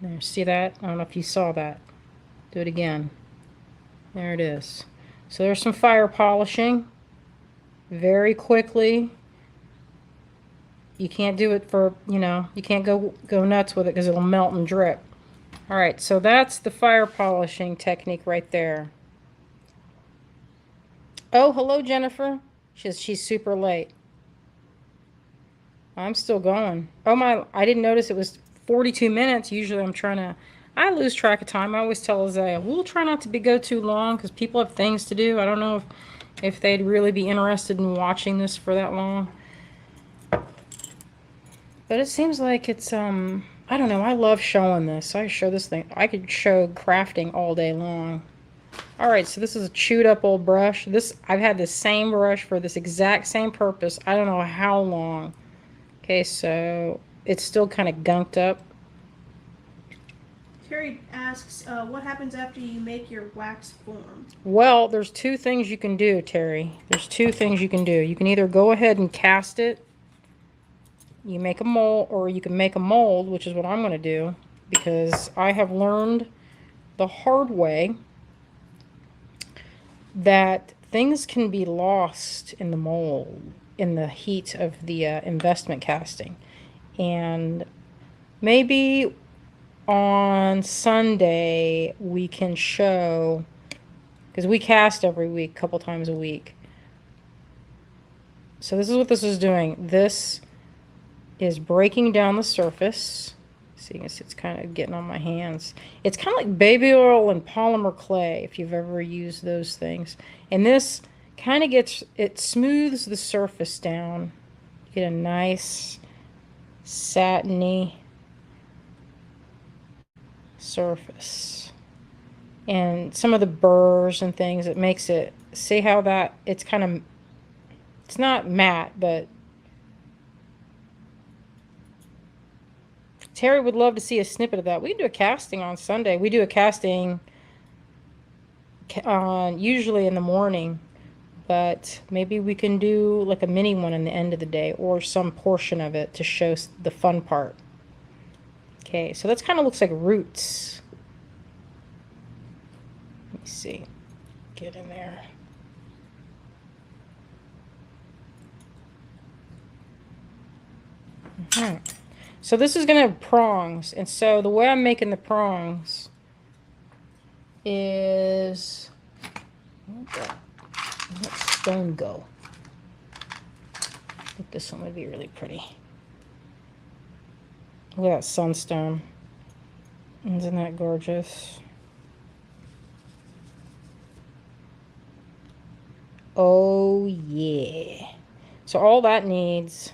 There, see that? I don't know if you saw that. Do it again. There it is. So there's some fire polishing. Very quickly. You can't do it for, you can't go nuts with it because it'll melt and drip. All right, so that's the fire polishing technique right there. Oh, hello, Jennifer. She's super late. I'm still going. Oh my, I didn't notice it was 42 minutes. Usually I lose track of time. I always tell Isaiah, we'll try not to go too long because people have things to do. I don't know if they'd really be interested in watching this for that long. But it seems like it's, I don't know, I love showing this. I show this thing. I could show crafting all day long. Alright, so this is a chewed up old brush. I've had the same brush for this exact same purpose. I don't know how long. Okay, so it's still kind of gunked up. Terry asks, what happens after you make your wax form? Well, there's two things you can do, Terry. There's two things you can do. You can either go ahead and cast it. You make a mold, or you can make a mold, which is what I'm going to do, because I have learned the hard way that things can be lost in the mold in the heat of the investment casting. And maybe on Sunday we can show, because we cast every week, a couple times a week. So this is what this is doing. This is breaking down the surface. See, it's kind of getting on my hands. It's kind of like baby oil and polymer clay, if you've ever used those things. And this kind of it smooths the surface down. Get a nice satiny surface. And some of the burrs and things, it makes it, see how that, it's not matte, but Terry would love to see a snippet of that. We can do a casting on Sunday. We do a casting on usually in the morning, but maybe we can do like a mini one in the end of the day or some portion of it to show the fun part. Okay, so that kind of looks like roots. Let me see. Get in there. So this is going to have prongs, and so the way I'm making the prongs is, where'd that stone go? I think this one would be really pretty. Look at that sunstone. Isn't that gorgeous? Oh yeah. So all that needs,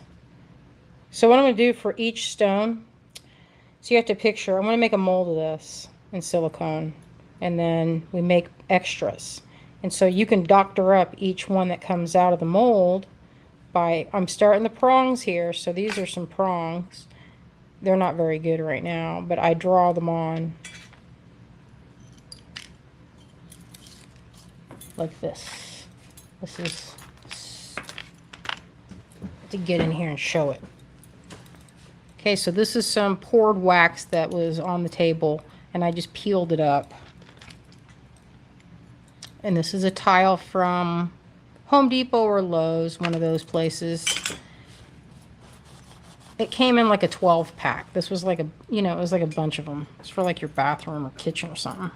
so what I'm going to do for each stone, so you have to picture, I'm going to make a mold of this in silicone, and then we make extras. And so you can doctor up each one that comes out of the mold by, I'm starting the prongs here, so these are some prongs. They're not very good right now, but I draw them on like this. This is to get in here and show it. Okay, so this is some poured wax that was on the table, and I just peeled it up. And this is a tile from Home Depot or Lowe's, one of those places. It came in like a 12 pack. This was like a, you know, it was like a bunch of them. It's for like your bathroom or kitchen or something.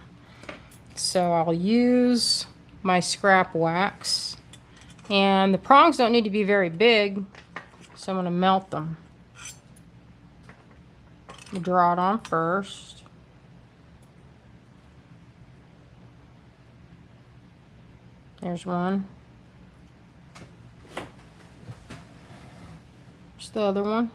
So I'll use my scrap wax. And the prongs don't need to be very big, so I'm going to melt them. You draw it on first. There's one. There's the other one.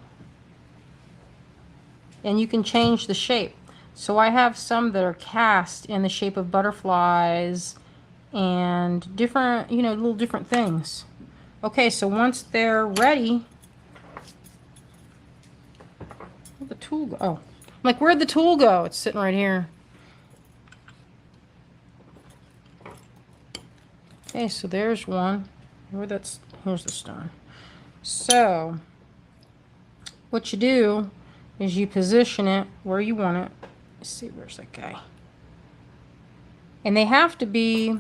And you can change the shape. So I have some that are cast in the shape of butterflies and different, you know, little different things. Okay, so once they're ready, where'd the tool go? Oh, I'm like, where'd the tool go? It's sitting right here. Okay, so there's one. Here's the stone. So what you do is you position it where you want it. Let's see, where's that guy? And they have to be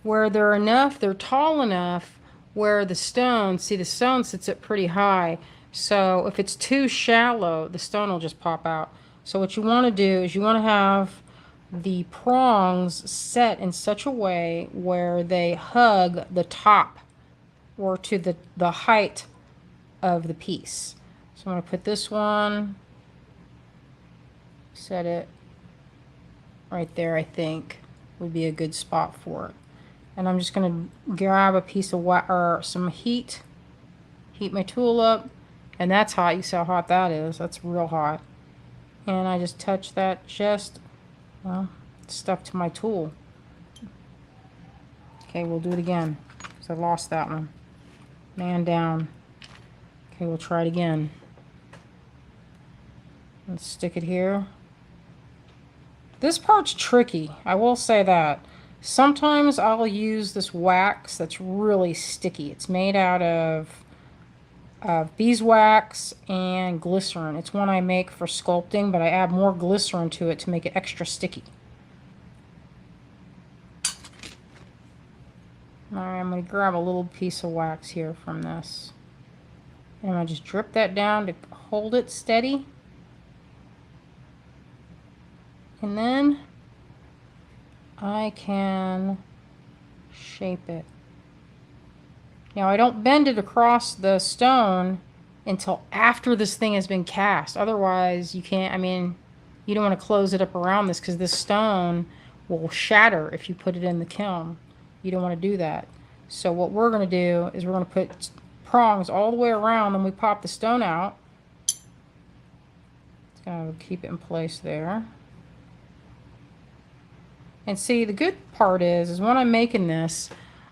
where they're tall enough where the stone, see the stone sits up pretty high. So if it's too shallow, the stone will just pop out. So what you want to do is you want to have the prongs set in such a way where they hug the top or to the height of the piece. So I'm going to put this one, set it right there, I think would be a good spot for it. And I'm just going to grab a piece of or some heat my tool up, and that's hot. You see how hot that is? That's real hot. And I just touch that well, it's stuck to my tool. Okay, we'll do it again because I lost that one. Man down. Okay, we'll try it again. Let's stick it here. This part's tricky, I will say that. Sometimes I'll use this wax that's really sticky. It's made out of beeswax and glycerin. It's one I make for sculpting, but I add more glycerin to it to make it extra sticky. Alright, I'm going to grab a little piece of wax here from this. And I'm going to just drip that down to hold it steady. And then I can shape it. Now I don't bend it across the stone until after this thing has been cast. Otherwise you can't, I mean, you don't want to close it up around this because this stone will shatter if you put it in the kiln. You don't want to do that. So what we're going to do is we're going to put prongs all the way around, and we pop the stone out. It's going to keep it in place there. And see, the good part is when I'm making this,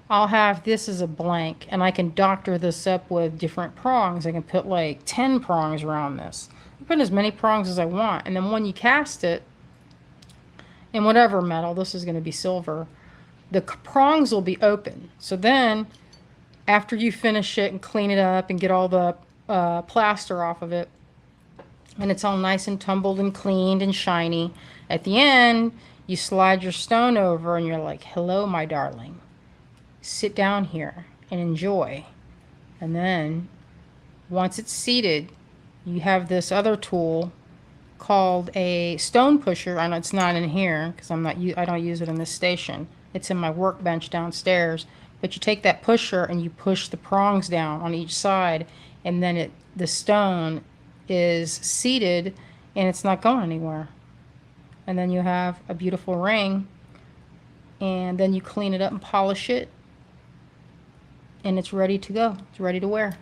I'll have this as a blank, and I can doctor this up with different prongs. I can put like 10 prongs around this. put as many prongs as I want. And then when you cast it, in whatever metal, this is going to be silver, the prongs will be open. So then, after you finish it and clean it up and get all the plaster off of it, and it's all nice and tumbled and cleaned and shiny, at the end, you slide your stone over and you're like, hello, my darling. Sit down here and enjoy. And then, once it's seated, you have this other tool called a stone pusher. I know it's not in here because I don't use it in this station. It's in my workbench downstairs. But you take that pusher and you push the prongs down on each side, and then the stone is seated and it's not going anywhere. And then you have a beautiful ring, and then you clean it up and polish it, and it's ready to go. It's ready to wear.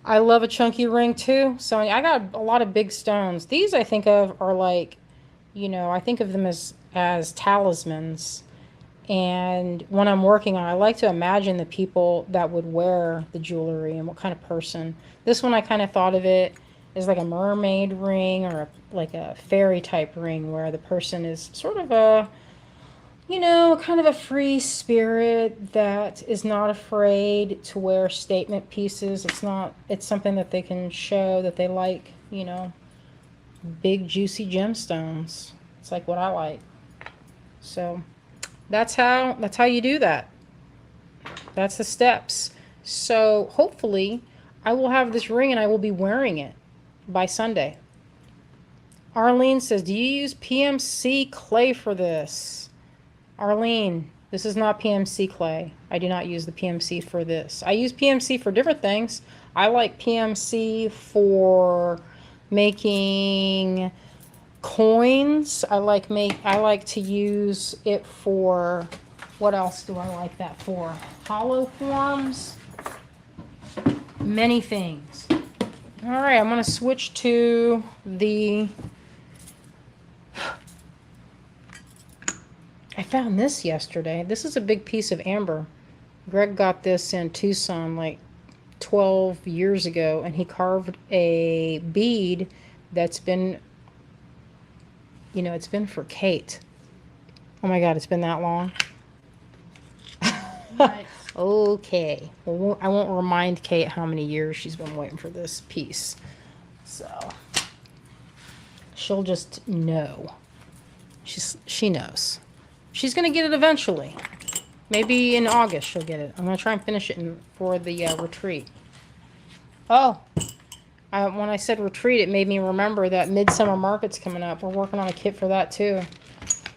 I love a chunky ring too. So I got a lot of big stones. These I think of are like, I think of them as talismans. And when I'm working on it, I like to imagine the people that would wear the jewelry and what kind of person. This one I kind of thought of it as like a mermaid ring or like a fairy type ring where the person is sort of a, kind of a free spirit that is not afraid to wear statement pieces. It's something that they can show that they like, big juicy gemstones. It's like what I like. So that's how you do that. That's the steps. So hopefully I will have this ring and I will be wearing it by Sunday. Arlene says, do you use PMC clay for this? Arlene, this is not PMC clay. I do not use the PMC for this. I use PMC for different things. I like PMC for making coins. I like to use it for, what else do I like that for? Hollow forms. Many things. All right, I'm going to switch to the... I found this yesterday. This is a big piece of amber. Greg got this in Tucson like 12 years ago, and he carved a bead that's been, it's been for Kate. Oh my God, it's been that long? Nice. Okay. Well, I won't remind Kate how many years she's been waiting for this piece. So, she'll just know. She knows. She's going to get it eventually. Maybe in August she'll get it. I'm going to try and finish it for the retreat. Oh, when I said retreat, it made me remember that Midsummer Market's coming up. We're working on a kit for that too.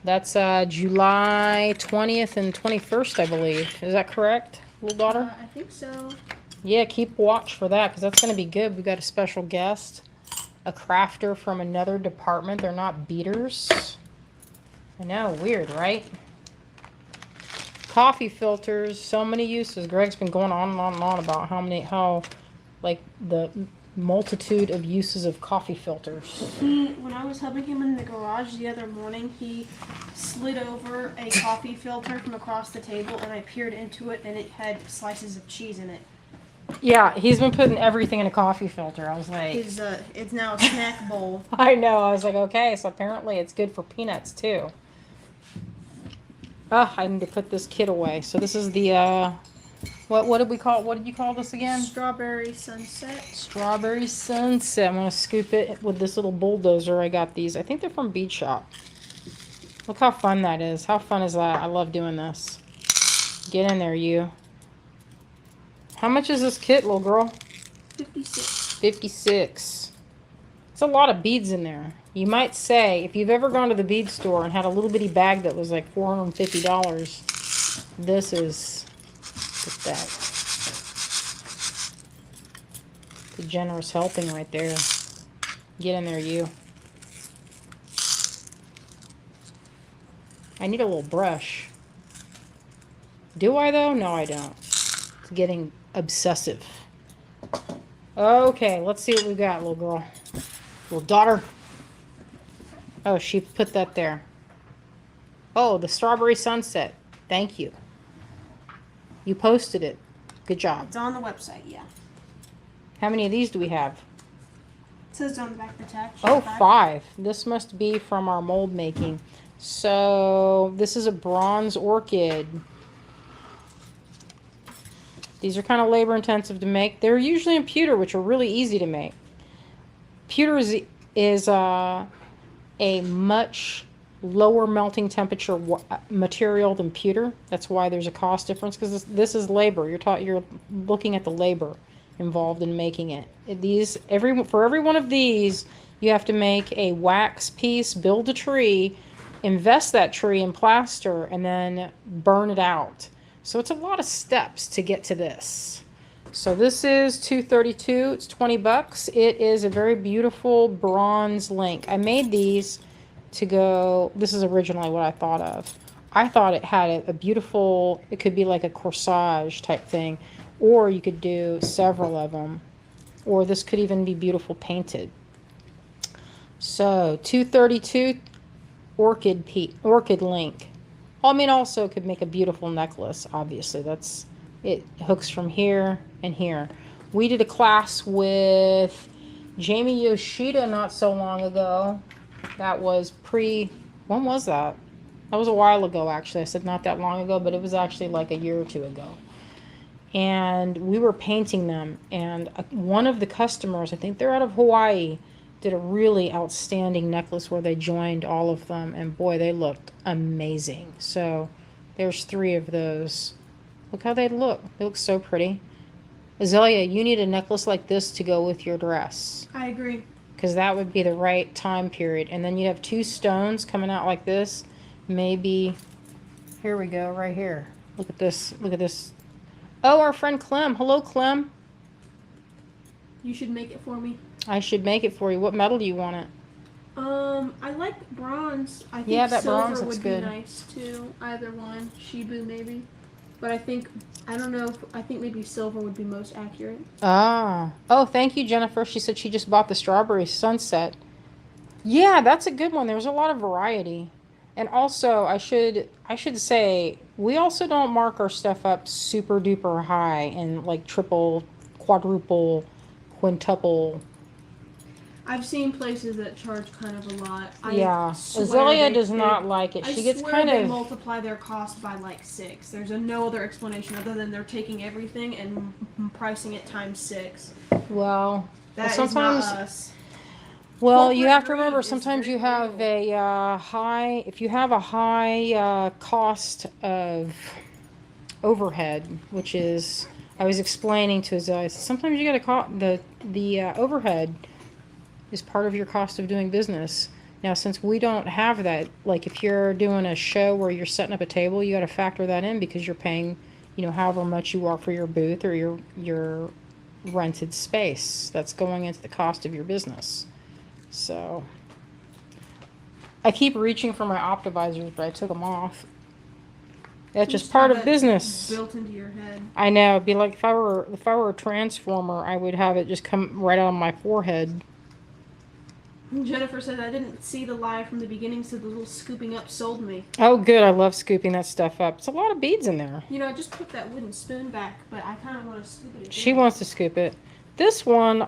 That's July 20th and 21st, I believe. Is that correct, little daughter? I think so. Yeah, keep watch for that because that's going to be good. We got a special guest, a crafter from another department. They're not beaters. I know, weird, right? Coffee filters, so many uses. Greg's been going on and on and on about how the multitude of uses of coffee filters. When I was helping him in the garage the other morning, he slid over a coffee filter from across the table, and I peered into it, and it had slices of cheese in it. Yeah, he's been putting everything in a coffee filter. I was like... It's now a snack bowl. I know. I was like, okay, so apparently it's good for peanuts, too. Oh, I need to put this kit away. So this is the, what did you call this again? Strawberry Sunset. Strawberry Sunset. I'm going to scoop it with this little bulldozer. I got these. I think they're from Bead Shop. Look how fun that is. How fun is that? I love doing this. Get in there, you. How much is this kit, little girl? 56. 56. It's a lot of beads in there. You might say, if you've ever gone to the bead store and had a little bitty bag that was like $450, this is that. The generous helping right there. Get in there, you. I need a little brush. Do I, though? No, I don't. It's getting obsessive. Okay, let's see what we got, little girl. Little daughter. Oh, she put that there. Oh, the Strawberry Sunset. Thank you. You posted it. Good job. It's on the website, yeah. How many of these do we have? It says on the back attached. Oh, 5. This must be from our mold making. So this is a bronze orchid. These are kind of labor intensive to make. They're usually in pewter, which are really easy to make. Pewter is a much lower melting temperature material than pewter. That's why there's a cost difference, because this is labor. You're looking at the labor involved in making it. For every one of these, you have to make a wax piece, build a tree, invest that tree in plaster, and then burn it out. So it's a lot of steps to get to this. So this is 232. It's 20 bucks. It is a very beautiful bronze link. I made these to go. This is originally what I thought of. I thought it had a beautiful, it could be like a corsage type thing, or you could do several of them, or this could even be beautiful painted. So 232 orchid link. I mean, also could make a beautiful necklace. Obviously, it hooks from here and here. We did a class with Jamie Yoshida not so long ago. That was when was that? That was a while ago, actually. I said not that long ago, but it was actually like a year or two ago. And we were painting them, and one of the customers, I think they're out of Hawaii, did a really outstanding necklace where they joined all of them, and boy, they looked amazing. So there's 3 of those. Look how they look. They look so pretty. Azalea, you need a necklace like this to go with your dress. I agree. Because that would be the right time period. And then you have 2 stones coming out like this. Maybe, here we go, right here. Look at this. Look at this. Oh, our friend Clem. Hello, Clem. You should make it for me. I should make it for you. What metal do you want it? I like bronze. I think that silver bronze looks would good. be nice too. Either one. Shibu maybe. But I think maybe silver would be most accurate. Ah. Oh, thank you, Jennifer. She said she just bought the Strawberry Sunset. Yeah, that's a good one. There's a lot of variety. And also, I should say, we also don't mark our stuff up super duper high and like triple, quadruple, quintuple. I've seen places that charge kind of a lot. Yeah, Azalea does not like it. She gets kind they of multiply their cost by like 6. There's no other explanation other than they're taking everything and pricing it times 6. well. That Sometimes. is not us. Well, you Corporate have to greed remember, is sometimes very you have if you have a high cost of overhead, which is, I was explaining to Azalea, sometimes you got to the overhead is part of your cost of doing business. Now, since we don't have that, like if you're doing a show where you're setting up a table, you got to factor that in because you're paying, however much you are for your booth or your rented space. That's going into the cost of your business. So I keep reaching for my Optivisors, but I took them off. That's just part of business. Built into your head. I know. It'd be like if I were a transformer, I would have it just come right out of my forehead. Jennifer said I didn't see the live from the beginning, so the little scooping up sold me. Oh, good. I love scooping that stuff up. It's a lot of beads in there. I just put that wooden spoon back, but I kind of want to scoop it again. She wants to scoop it. This one,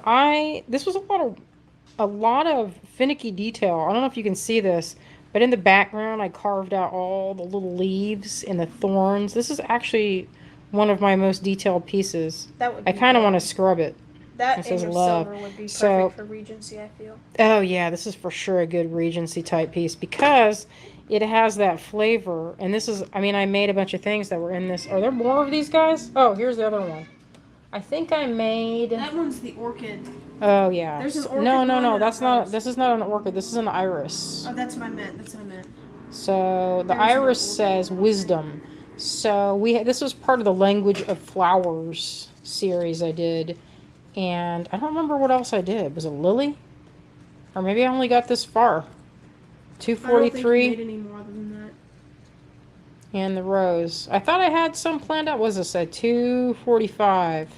this was a lot of finicky detail. I don't know if you can see this, but in the background, I carved out all the little leaves and the thorns. This is actually one of my most detailed pieces. That would be I kind of good. want to scrub it. That This and is your love. silver would be perfect So- for Regency, I feel. Oh yeah, this is for sure a good Regency type piece because it has that flavor. And this is, I made a bunch of things that were in this. Are there more of these guys? Oh, here's the other one. I think I made. That one's the orchid. Oh yeah. There's an orchid No, one and a that's not. rose. This is not an orchid. This is an iris. Oh, that's what I meant. So the There's no iris orchid. says wisdom. So this was part of the Language of Flowers series I did, and I don't remember what else I did. Was it lily? Or maybe I only got this far. I don't think you 243 made any more than that. and the rose. I thought I had some planned out. What was this at 245?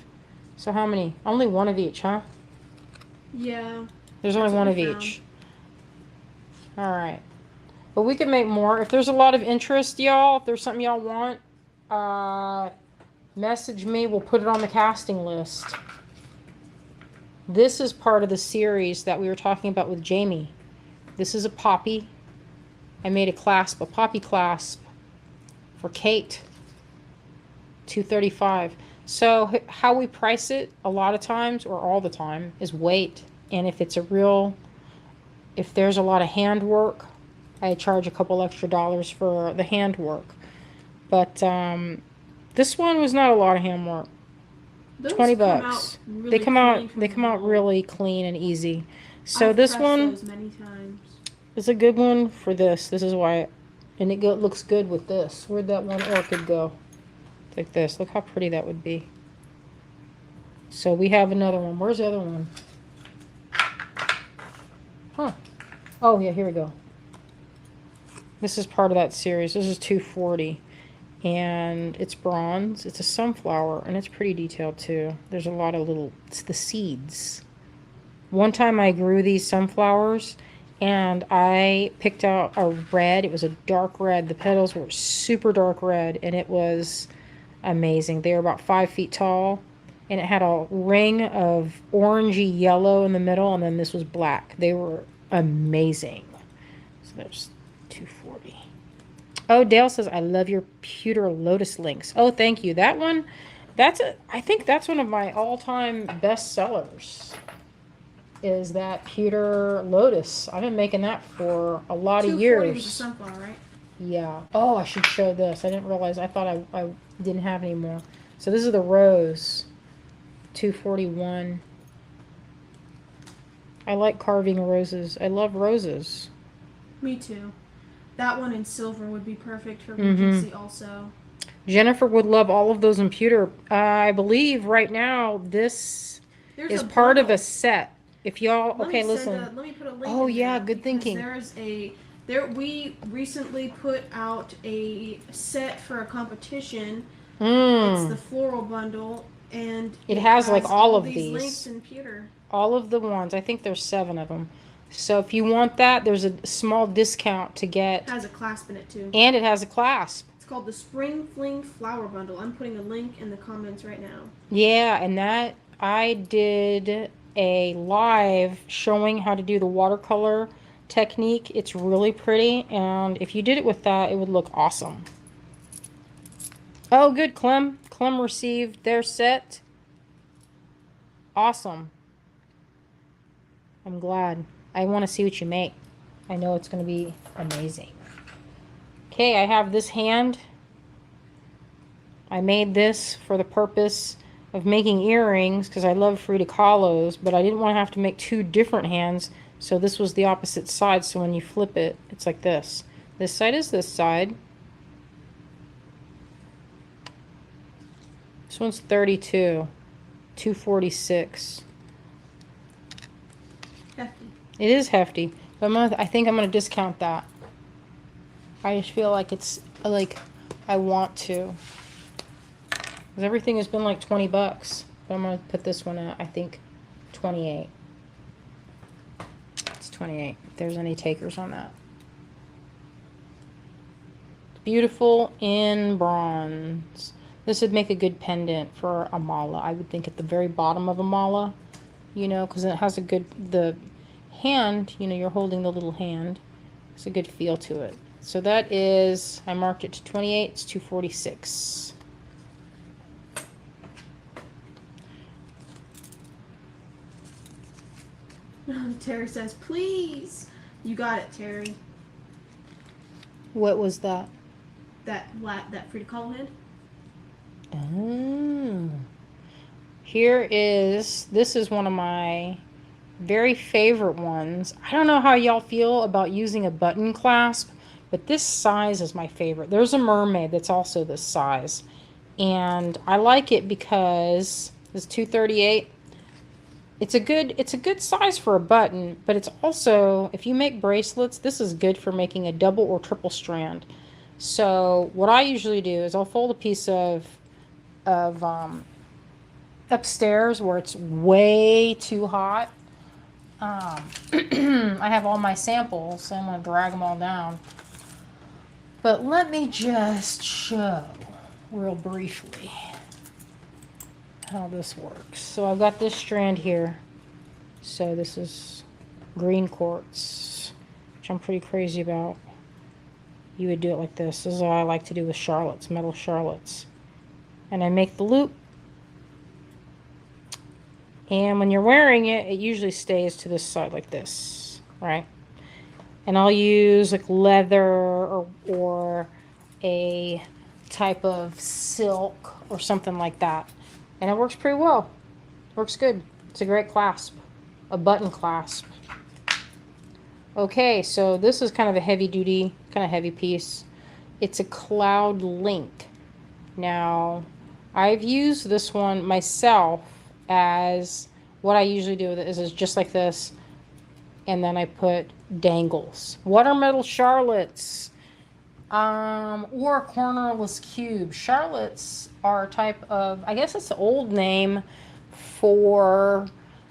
So how many? Only one of each, huh? Yeah. There's That's only what one of we found. each. All right. But we can make more. If there's a lot of interest, y'all, if there's something y'all want, message me. We'll put it on the casting list. This is part of the series that we were talking about with Jamie. This is a poppy. I made a poppy clasp for Kate. $235. So how we price it a lot of times, or all the time, is weight. And if there's a lot of handwork, I charge a couple extra dollars for the handwork. But this one was not a lot of handwork. Those 20 come bucks. out really They come clean out from they the come out mold. really clean and easy. So I've this pressed one those many times. is a good one for this. This is why, and it looks good with this. Where'd that one orchid go? Like this. Look how pretty that would be. So we have another one. Where's the other one? Huh. Oh yeah, here we go. This is part of that series. This is 240. And it's bronze. It's a sunflower, and it's pretty detailed too. There's a lot of it's the seeds. One time I grew these sunflowers, and I picked out a red. It was a dark red. The petals were super dark red, and it was amazing. They were about 5 feet tall, and it had a ring of orangey yellow in the middle, and then this was black. They were amazing. So there's 240. Oh, Dale says, I love your pewter lotus links. Oh, thank you. That one, I think that's one of my all-time best sellers, is that pewter lotus. I've been making that for a lot of 240 was a years. sunflower, right? Yeah. Oh, I should show this. I didn't realize. I thought I didn't have any more. So this is the rose, 241. I like carving roses. I love roses. Me too. That one in silver would be perfect for Regency also. Jennifer would love all of those in pewter. I believe right now this is part of a set. If y'all, okay, listen. Let me put a link. Oh in yeah, there, good thinking. We recently put out a set for a competition. It's the Mm. floral bundle, and It has like all of these links these. in pewter. All of the ones. I think there's 7 of them. So if you want that, there's a small discount to It get. has a clasp in it too. And it has a clasp. It's called the Spring Fling Flower Bundle. I'm putting a link in the comments right now. Yeah, and that I did a live showing how to do the watercolor technique. It's really pretty, and if you did it with that, it would look awesome. Oh, good, Clem. Clem received their set. Awesome. I'm glad. I want to see what you make. I know it's going to be amazing. Okay, I have this hand. I made this for the purpose of making earrings because I love Frida Kahlo's, but I didn't want to have to make 2 different hands, so this was the opposite side, so when you flip it, it's like this. This side is this side. This one's 32, 246. Hefty. It is hefty, but I think I'm gonna discount that. I just feel like it's like I want to, because everything has been like 20 bucks. But I'm gonna put this one at I think 28. It's 28. If there's any takers on that. It's beautiful in bronze. This would make a good pendant for a mala. I would think at the very bottom of a mala, you know, because it has the hand, you know, you're holding the little hand. It's a good feel to it. So that is, I marked it to 28, it's 246. Terry says, please. You got it, Terry. What was that? That Frida Kahlo head. Oh. This is one of my very favorite ones. I don't know how y'all feel about using a button clasp, but this size is my favorite. There's a mermaid that's also this size, and I like it because it's 238. It's a good size for a button, but it's also, if you make bracelets, this is good for making a double or triple strand. So what I usually do is I'll fold a piece of upstairs where it's way too hot. I have all my samples, so I'm going to drag them all down. But let me just show real briefly how this works. So I've got this strand here. So this is green quartz, which I'm pretty crazy about. You would do it like this. This is what I like to do with Charlottes, metal Charlottes. And I make the loop. And when you're wearing it, it usually stays to this side like this, right? And I'll use like leather or a type of silk or something like that. And it works pretty well. Works good. It's a great clasp. A button clasp. Okay, so this is kind of a heavy duty, kind of heavy piece. It's a cloud link. Now, I've used this one myself as what I usually do with it is just like this. And then I put dangles. What are metal Charlottes? Or a cornerless cube. Charlottes are a type of, I guess it's the old name for,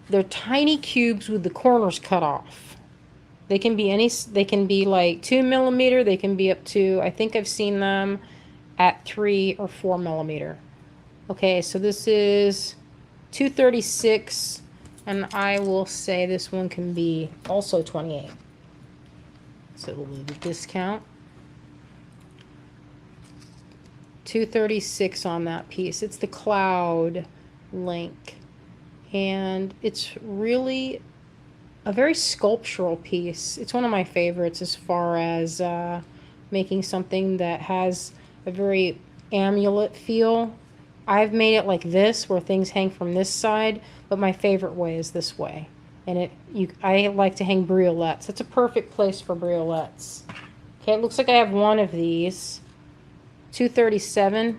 they're tiny cubes with the corners cut off. They can be they can be like 2 millimeter. They can be up to, I think I've seen them at 3 or 4 millimeter. Okay, so this is 236, and I will say this one can be also 28. So we'll leave a discount. 236 on that piece. It's the cloud link, and it's really a very sculptural piece. It's one of my favorites as far as making something that has a very amulet feel. I've made it like this where things hang from this side, but my favorite way is this way. And I like to hang briolettes. It's a perfect place for briolettes. Okay, it looks like I have one of these. 237.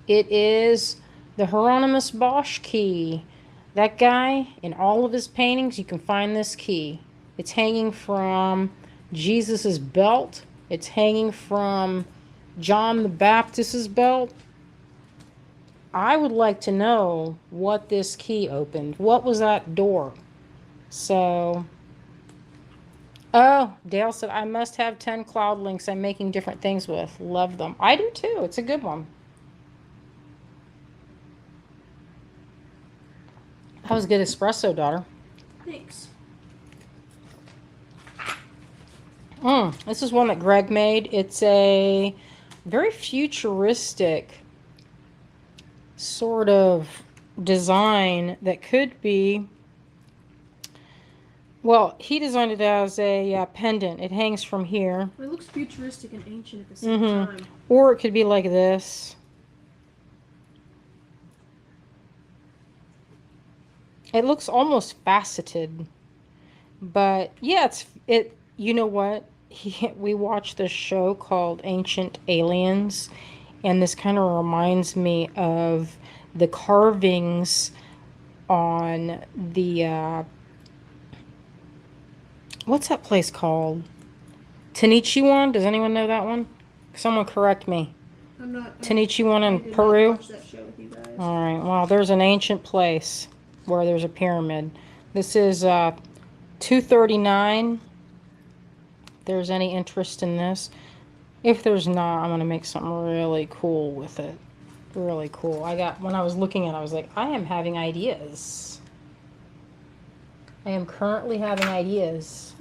It is the Hieronymus Bosch key. That guy, in all of his paintings, you can find this key. It's hanging from Jesus's belt. It's hanging from John the Baptist's belt. I would like to know what this key opened. What was that door? So, oh, Dale said, I must have 10 cloud links I'm making different things with. Love them. I do too. It's a good one. That was good espresso, daughter. Thanks. This is one that Greg made. It's a very futuristic sort of design that could be, well, he designed it as a pendant. It hangs from here. It looks futuristic and ancient at the same time. Or it could be like this. It looks almost faceted. But yeah, you know what? We watched this show called Ancient Aliens, and this kind of reminds me of the carvings on the what's that place called? Tanichiwan? Does anyone know that one? Someone correct me. I'm not. Tanichiwan in I Peru? did not watch that show with you guys. All right. Well, there's an ancient place where there's a pyramid. This is 239. If there's any interest in this. If there's not, I'm going to make something really cool with it. Really cool. When I was looking at it, I was like, I am having ideas. I am currently having ideas.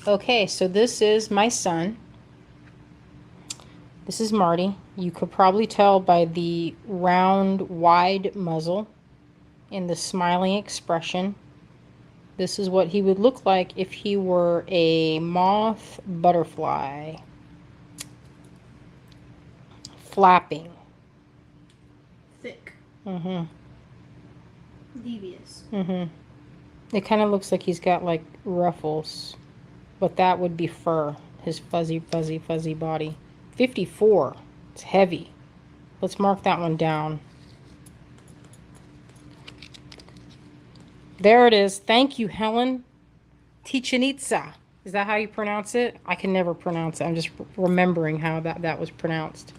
Okay, so this is my son. This is Marty. You could probably tell by the round, wide muzzle and the smiling expression. This is what he would look like if he were a moth butterfly. Flapping. Thick. Devious. It kind of looks like he's got like ruffles, but that would be fur. His fuzzy, fuzzy, fuzzy body. 54. It's heavy. Let's mark that one down. There it is. Thank you, Helen. Chichen Itza. Is that how you pronounce it? I can never pronounce it. I'm just remembering how that was pronounced.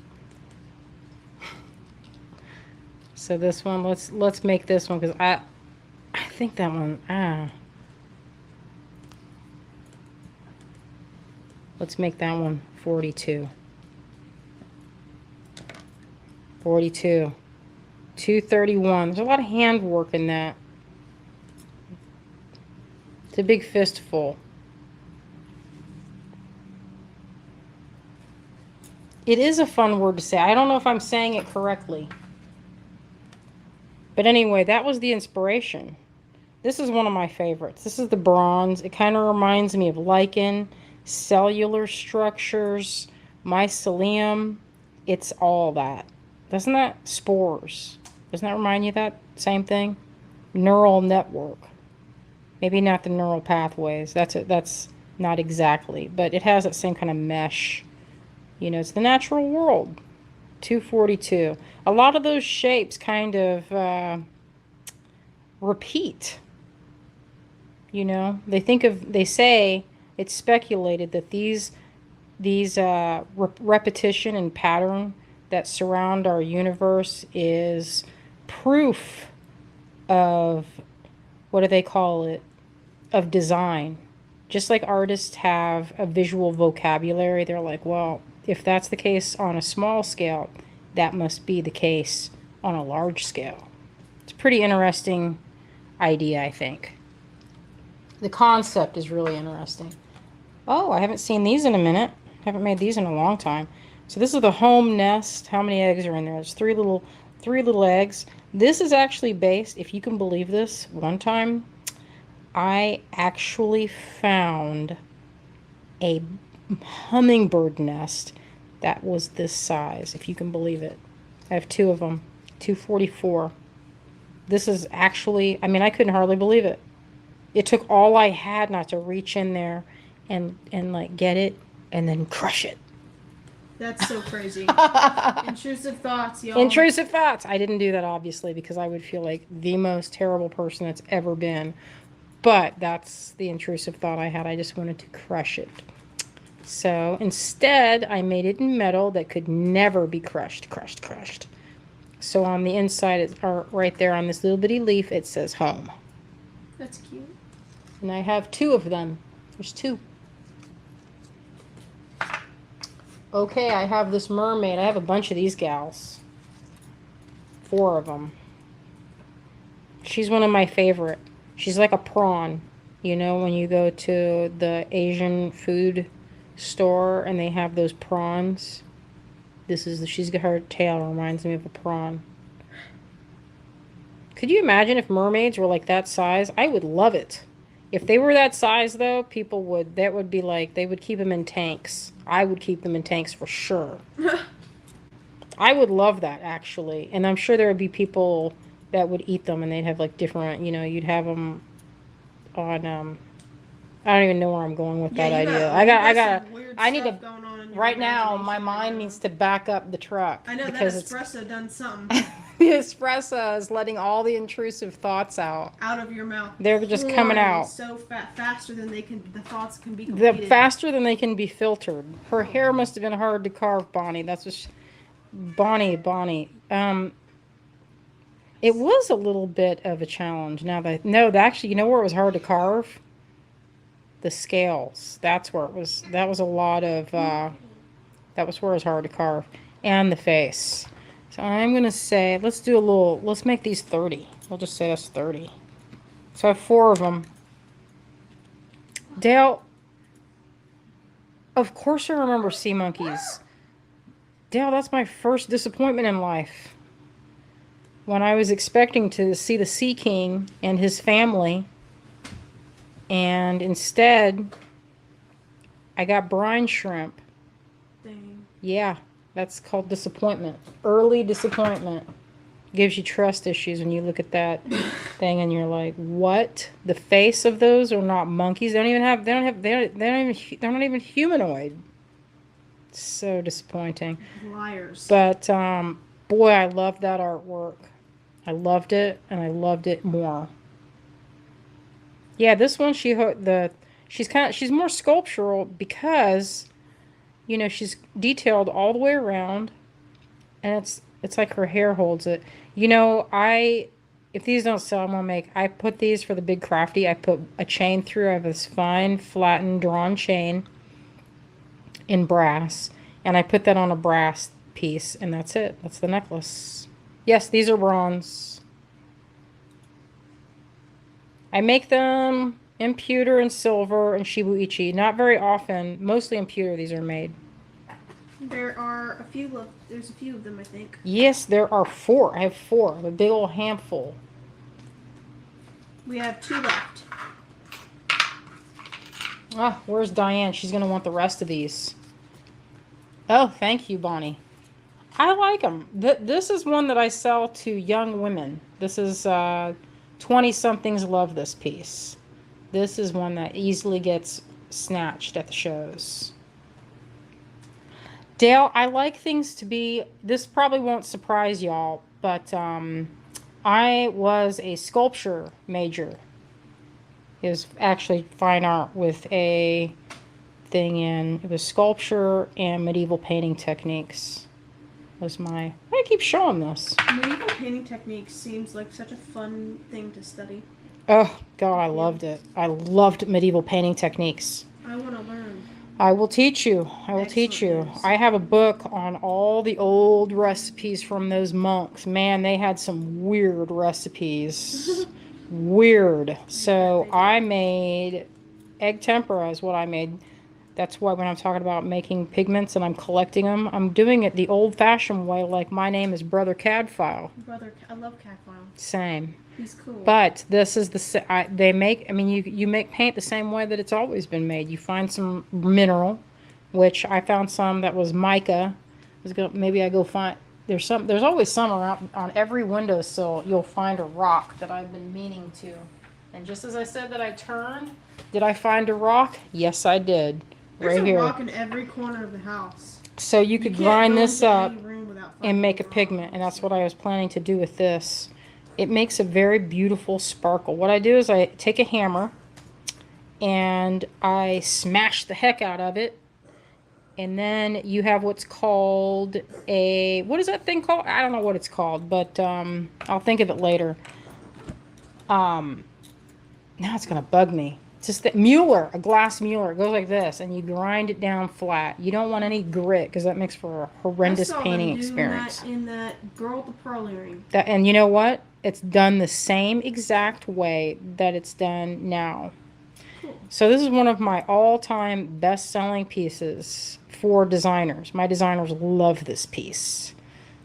So this one, let's make this one, because I think that one, let's make that one 42. 42. $231. There's a lot of handwork in that. It's a big fistful. It is a fun word to say. I don't know if I'm saying it correctly. But anyway, that was the inspiration. This is one of my favorites. This is the bronze. It kind of reminds me of lichen, cellular structures, mycelium. It's all that. Doesn't that? Spores. Doesn't that remind you of that? Same thing? Neural network. Maybe not the neural pathways. That's not exactly. But it has that same kind of mesh. You know, it's the natural world. 242. A lot of those shapes kind of repeat. You know, they say it's speculated that these repetition and pattern that surround our universe is proof of, what do they call it, of design. Just like artists have a visual vocabulary, they're like, well, if that's the case on a small scale, that must be the case on a large scale. It's a pretty interesting idea, I think. The concept is really interesting. Oh, I haven't seen these in a minute. Haven't made these in a long time. So this is the home nest. How many eggs are in there? There's three little eggs. This is actually based, if you can believe this, one time I actually found a hummingbird nest that was this size, if you can believe it. I have two of them, 244. This is actually, I mean, I couldn't hardly believe it. It took all I had not to reach in there and like get it and then crush it. That's so crazy. Intrusive thoughts, y'all. Intrusive thoughts. I didn't do that, obviously, because I would feel like the most terrible person that's ever been. But that's the intrusive thought I had. I just wanted to crush it. So instead, I made it in metal that could never be crushed. So on the inside, right there on this little bitty leaf, it says home. That's cute. And I have two of them. There's two. Okay, I have this mermaid. I have a bunch of these gals. 4 of them. She's one of my favorite. She's like a prawn. You know, when you go to the Asian food store and they have those prawns. She's got her tail reminds me of a prawn. Could you imagine if mermaids were like that size? I would love it. If they were that size, though, that would be like, they would keep them in tanks. I would keep them in tanks for sure. I would love that, actually. And I'm sure there would be people that would eat them and they'd have like different, you know, you'd have them on, I don't even know where I'm going with that idea. I need to, right now, my mind needs to back up the truck. I know, that espresso done something. The espresso is letting all the intrusive thoughts out of your mouth. They're just coming out so faster than the thoughts can be completed. Faster than they can be filtered. Her hair must have been hard to carve, Bonnie. That's what Bonnie. It was a little bit of a challenge. Actually, you know where it was hard to carve? The scales. That's where it was. That was a lot of. That was where it was hard to carve, and the face. So I'm going to say, let's make these 30. We'll just say that's 30. So I have 4 of them. Dale, of course I remember sea monkeys. Dale, that's my first disappointment in life. When I was expecting to see the Sea King and his family, and instead, I got brine shrimp. Dang. Yeah. That's called disappointment. Early disappointment. Gives you trust issues when you look at that thing and you're like, what? The face of those are not monkeys. They're not even humanoid. So disappointing. Liars. But boy, I loved that artwork. I loved it, and I loved it more. Yeah, this one she's more sculptural because, you know, she's detailed all the way around, and it's like her hair holds it. You know, if these don't sell, I put these for the Big Crafty. I put a chain through. I have this fine, flattened, drawn chain in brass, and I put that on a brass piece, and that's it. That's the necklace. Yes, these are bronze. I make them in pewter and silver and shibuichi. Not very often. Mostly in pewter these are made. There's a few of them, I think. Yes, there are 4. I have 4. A big old handful. We have 2 left. Ah, where's Diane? She's going to want the rest of these. Oh, thank you, Bonnie. I like them. This is one that I sell to young women. This is 20-somethings love this piece. This is one that easily gets snatched at the shows. Dale, I like things to be, this probably won't surprise y'all, but I was a sculpture major. It was actually fine art with a thing in, it was sculpture and medieval painting techniques. Was my, I keep showing this. Medieval painting techniques seems like such a fun thing to study. Oh, God, I loved it. I loved medieval painting techniques. I want to learn. I will teach you. I will teach you. I have a book on all the old recipes from those monks. Man, they had some weird recipes. Weird. So I made egg tempera is what I made. That's why when I'm talking about making pigments and I'm collecting them, I'm doing it the old-fashioned way, like my name is Brother Cadfile. I love Cadfile. Same. He's cool. But this is they make, I mean, you make paint the same way that it's always been made. You find some mineral, which I found some that was mica. Maybe I go find, there's always some around on every windowsill. You'll find a rock that I've been meaning to. And just as I said that I turned, did I find a rock? Yes, I did. There's right here. There's a rock in every corner of the house. So you could grind this up and make a pigment, and that's what I was planning to do with this. It makes a very beautiful sparkle. What I do is I take a hammer and I smash the heck out of it. And then you have what's called a, what is that thing called? I don't know what it's called, but I'll think of it later. Now it's going to bug me. It's just that Mueller, a glass Mueller. It goes like this, and you grind it down flat. You don't want any grit because that makes for a horrendous painting experience. That in that Girl with the Pearl Earring. And you know what? It's done the same exact way that it's done now. Cool. So this is one of my all-time best-selling pieces for designers. My designers love this piece.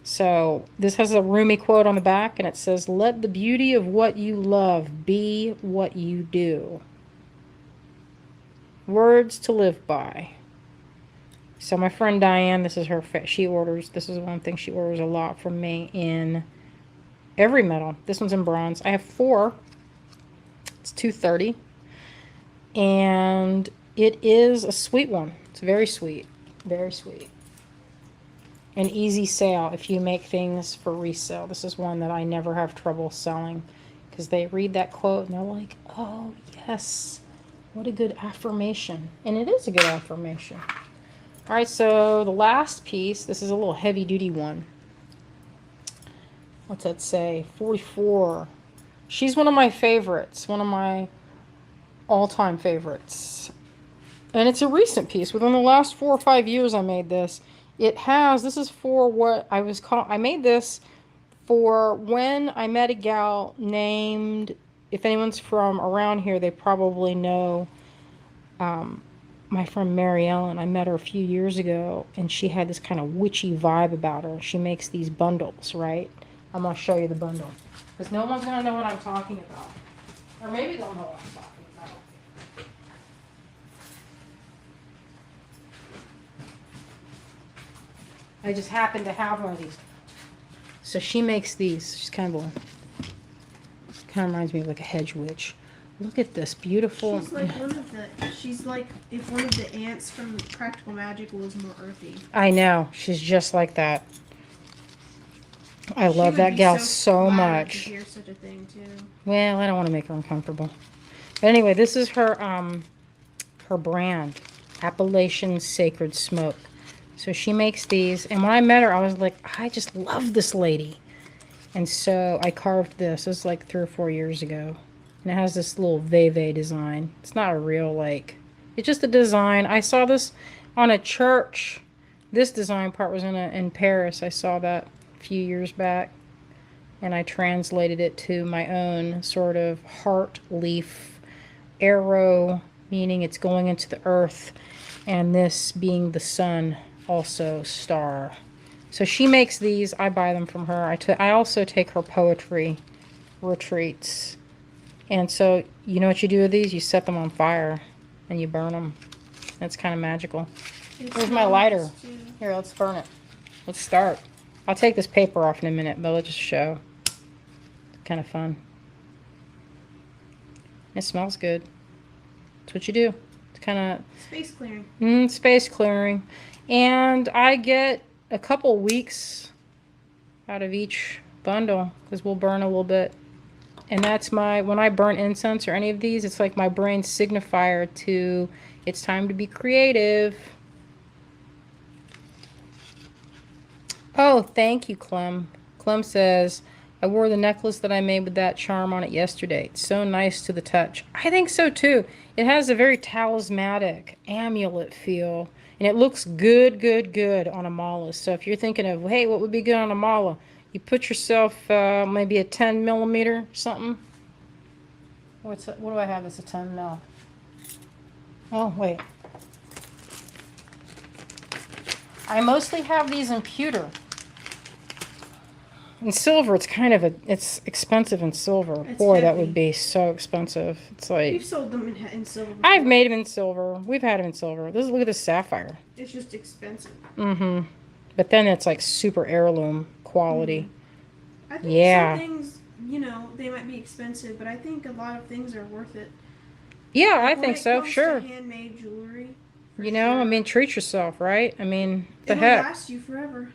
So this has a Rumi quote on the back, and it says, "Let the beauty of what you love be what you do." Words to live by. So my friend Diane, this is her, this is one thing she orders a lot from me in every metal. This one's in bronze. I have 4. It's $230. And it is a sweet one. It's very sweet. Very sweet. An easy sale if you make things for resale. This is one that I never have trouble selling because they read that quote and they're like, oh, yes. What a good affirmation. And it is a good affirmation. All right, so the last piece, this is a little heavy-duty one. What's that say? 44. She's one of my favorites, one of my all-time favorites. And it's a recent piece. Within the last 4 or 5 years I made this. It has, this is for what I was called, I made this for when I met a gal named, if anyone's from around here, they probably know my friend Mary Ellen. I met her a few years ago, and she had this kind of witchy vibe about her. She makes these bundles, right? I'm going to show you the bundle, because no one's going to know what I'm talking about. Or maybe they'll know what I'm talking about. I just happen to have one of these. So she makes these. She's kind of reminds me of like a hedge witch. Look at this beautiful. She's like if one of the ants from Practical Magic was more earthy. I know. She's just like that. I love that gal so much. To hear such a thing too. Well, I don't want to make her uncomfortable. But anyway, this is her her brand, Appalachian Sacred Smoke. So she makes these, and when I met her, I was like, I just love this lady. And so I carved this. This was like 3 or 4 years ago. And it has this little Veve design. It's not a real, like, it's just a design. I saw this on a church. This design part was in Paris. I saw that a few years back. and I translated it to my own sort of heart leaf arrow, meaning it's going into the earth, and this being the sun, also star. So she makes these. I buy them from her. I also take her poetry retreats. And so, you know what you do with these? You set them on fire and you burn them. That's kind of magical. Where's my lighter? Here, let's burn it. Let's start. I'll take this paper off in a minute, but let's just show. It's kind of fun. It smells good. That's what you do. It's kind of... Space clearing. Space clearing. And I get a couple weeks out of each bundle because we'll burn a little bit. And that's when I burn incense or any of these, it's like my brain's signifier to it's time to be creative. Oh, thank you, Clem. Clem says, I wore the necklace that I made with that charm on it yesterday. It's so nice to the touch. I think so too. It has a very talismanic amulet feel. And it looks good, good, good on a mala. So if you're thinking of, hey, what would be good on a mala? You put yourself maybe a 10 millimeter something. What do I have as a 10 mil? Oh, wait. I mostly have these in pewter. In silver, it's expensive in silver. It's Boy, that heavy. would be so expensive. It's like... We've sold them in silver before. I've made them in silver. We've had them in silver. Look at this sapphire. It's just expensive. Mm-hmm. But then it's like super heirloom quality. I think Yeah. some things, they might be expensive, but I think a lot of things are worth it. Yeah, I Like, when think it so, comes sure. to handmade jewelry. for You know, I sure, mean, treat yourself, right? I mean, the it'll heck. last you forever.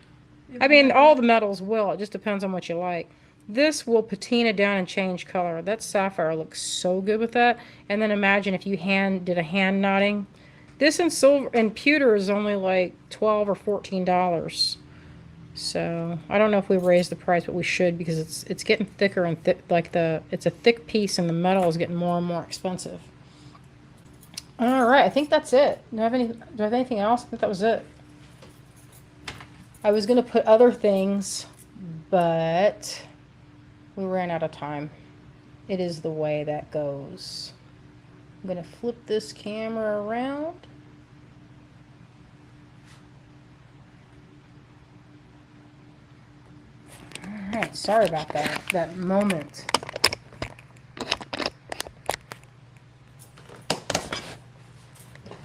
I mean, all the metals will. It just depends on what you like. This will patina down and change color. That sapphire looks so good with that. And then imagine if you did a hand knotting. This in silver and pewter is only like $12 or $14. So I don't know if we raised the price, but we should because it's getting thicker and it's a thick piece and the metal is getting more and more expensive. All right, I think that's it. Do I have anything else? I think that was it. I was gonna put other things, but we ran out of time. It is the way that goes. I'm gonna flip this camera around. All right, sorry about that moment.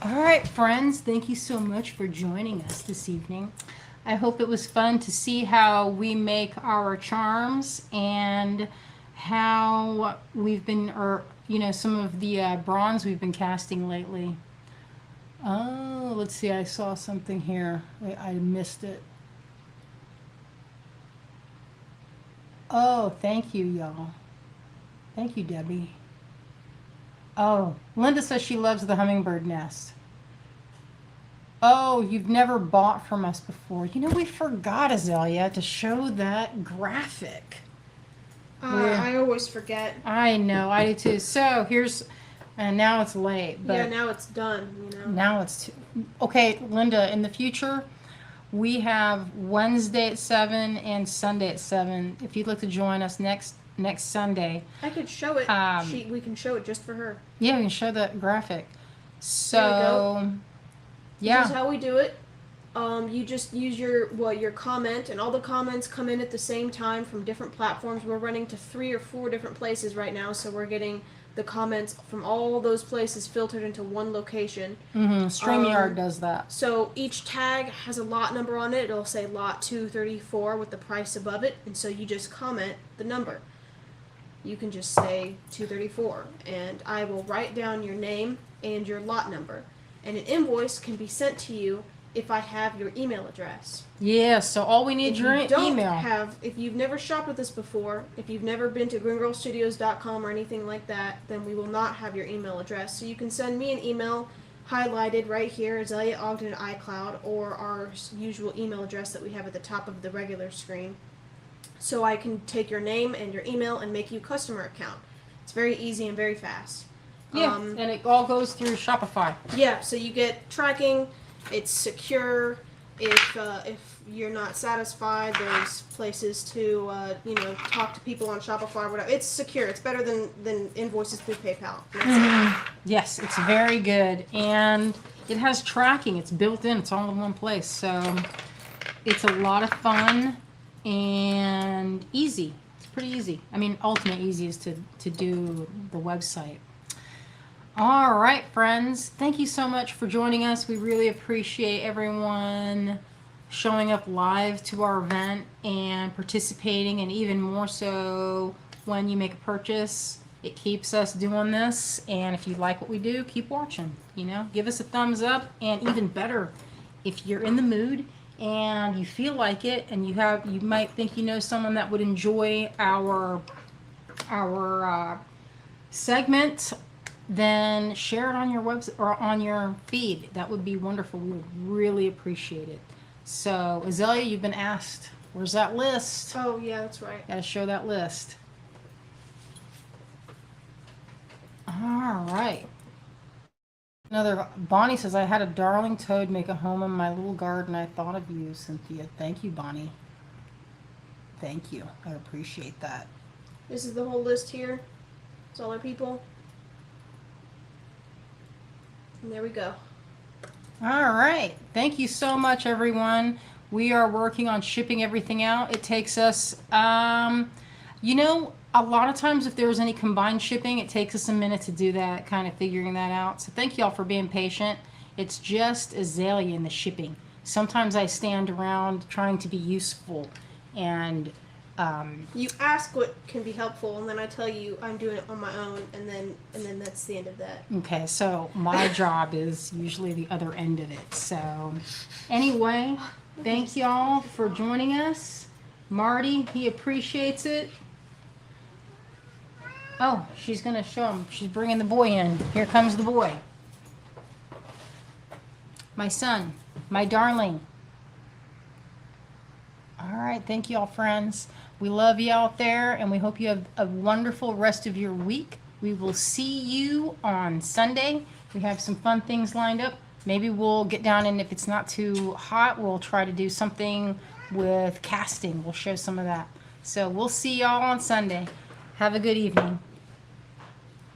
All right, friends, thank you so much for joining us this evening. I hope it was fun to see how we make our charms and how we've been, some of the bronze we've been casting lately. Oh, let's see, I saw something here. I missed it. Oh, thank you, y'all. Thank you, Debbie. Oh, Linda says she loves the hummingbird nest. Oh, you've never bought from us before. You know, we forgot, Azalea, to show that graphic. I always forget. I know, I do too. So and now it's late. But yeah, now it's done, Now it's okay, Linda, in the future, we have Wednesday at 7 and Sunday at 7. If you'd like to join us next Sunday. I could show it. We can show it just for her. Yeah, we can show the graphic. So, There we go. yeah. This is how we do it. You just use your comment, and all the comments come in at the same time from different platforms. We're running to 3 or 4 different places right now, so we're getting the comments from all those places filtered into one location. StreamYard does that. So each tag has a lot number on it. It'll say lot 234 with the price above it, and so you just comment the number. You can just say 234, and I will write down your name and your lot number. And an invoice can be sent to you if I have your email address. Yeah, so all we need is your email. If you've never shopped with us before, if you've never been to Greengirlstudios.com or anything like that, then we will not have your email address. So you can send me an email highlighted right here, Azalea Ogden iCloud, or our usual email address that we have at the top of the regular screen. So I can take your name and your email and make you a customer account. It's very easy and very fast. Yeah, and it all goes through Shopify. Yeah, so you get tracking, it's secure, If you're not satisfied, there's places to talk to people on Shopify or whatever. It's secure. It's better than invoices through PayPal. Yes, it's very good, and it has tracking. It's built in. It's all in one place, so it's a lot of fun and easy. It's pretty easy. I mean, ultimate easy is to do the website. All right, friends. Thank you so much for joining us. We really appreciate everyone showing up live to our event and participating, and even more so when you make a purchase. It keeps us doing this, and if you like what we do, keep watching. Give us a thumbs up, and even better, if you're in the mood and you feel like it, and you might think someone that would enjoy our segment, then share it on your website or on your feed. That would be wonderful. We would really appreciate it. So, Azalea, you've been asked. Where's that list? Oh, yeah, that's right. Gotta show that list. All right. Bonnie says, I had a darling toad make a home in my little garden. I thought of you, Cynthia. Thank you, Bonnie. Thank you. I appreciate that. This is the whole list here. It's all our people. And there we go. All right. Thank you so much, everyone. We are working on shipping everything out. It takes us, a lot of times if there's any combined shipping, it takes us a minute to do that, kind of figuring that out. So thank you all for being patient. It's just Azalea in the shipping. Sometimes I stand around trying to be useful, and you ask what can be helpful, and then I tell you I'm doing it on my own, and then that's the end of that. Okay, so my job is usually the other end of it. So anyway, thank y'all for joining us. Marty, he appreciates it. Oh, she's going to show him. She's bringing the boy in. Here comes the boy. My son, my darling. All right, thank you all, friends. We love you out there, and we hope you have a wonderful rest of your week. We will see you on Sunday. We have some fun things lined up. Maybe we'll get down, and if it's not too hot, we'll try to do something with casting. We'll show some of that. So we'll see y'all on Sunday. Have a good evening.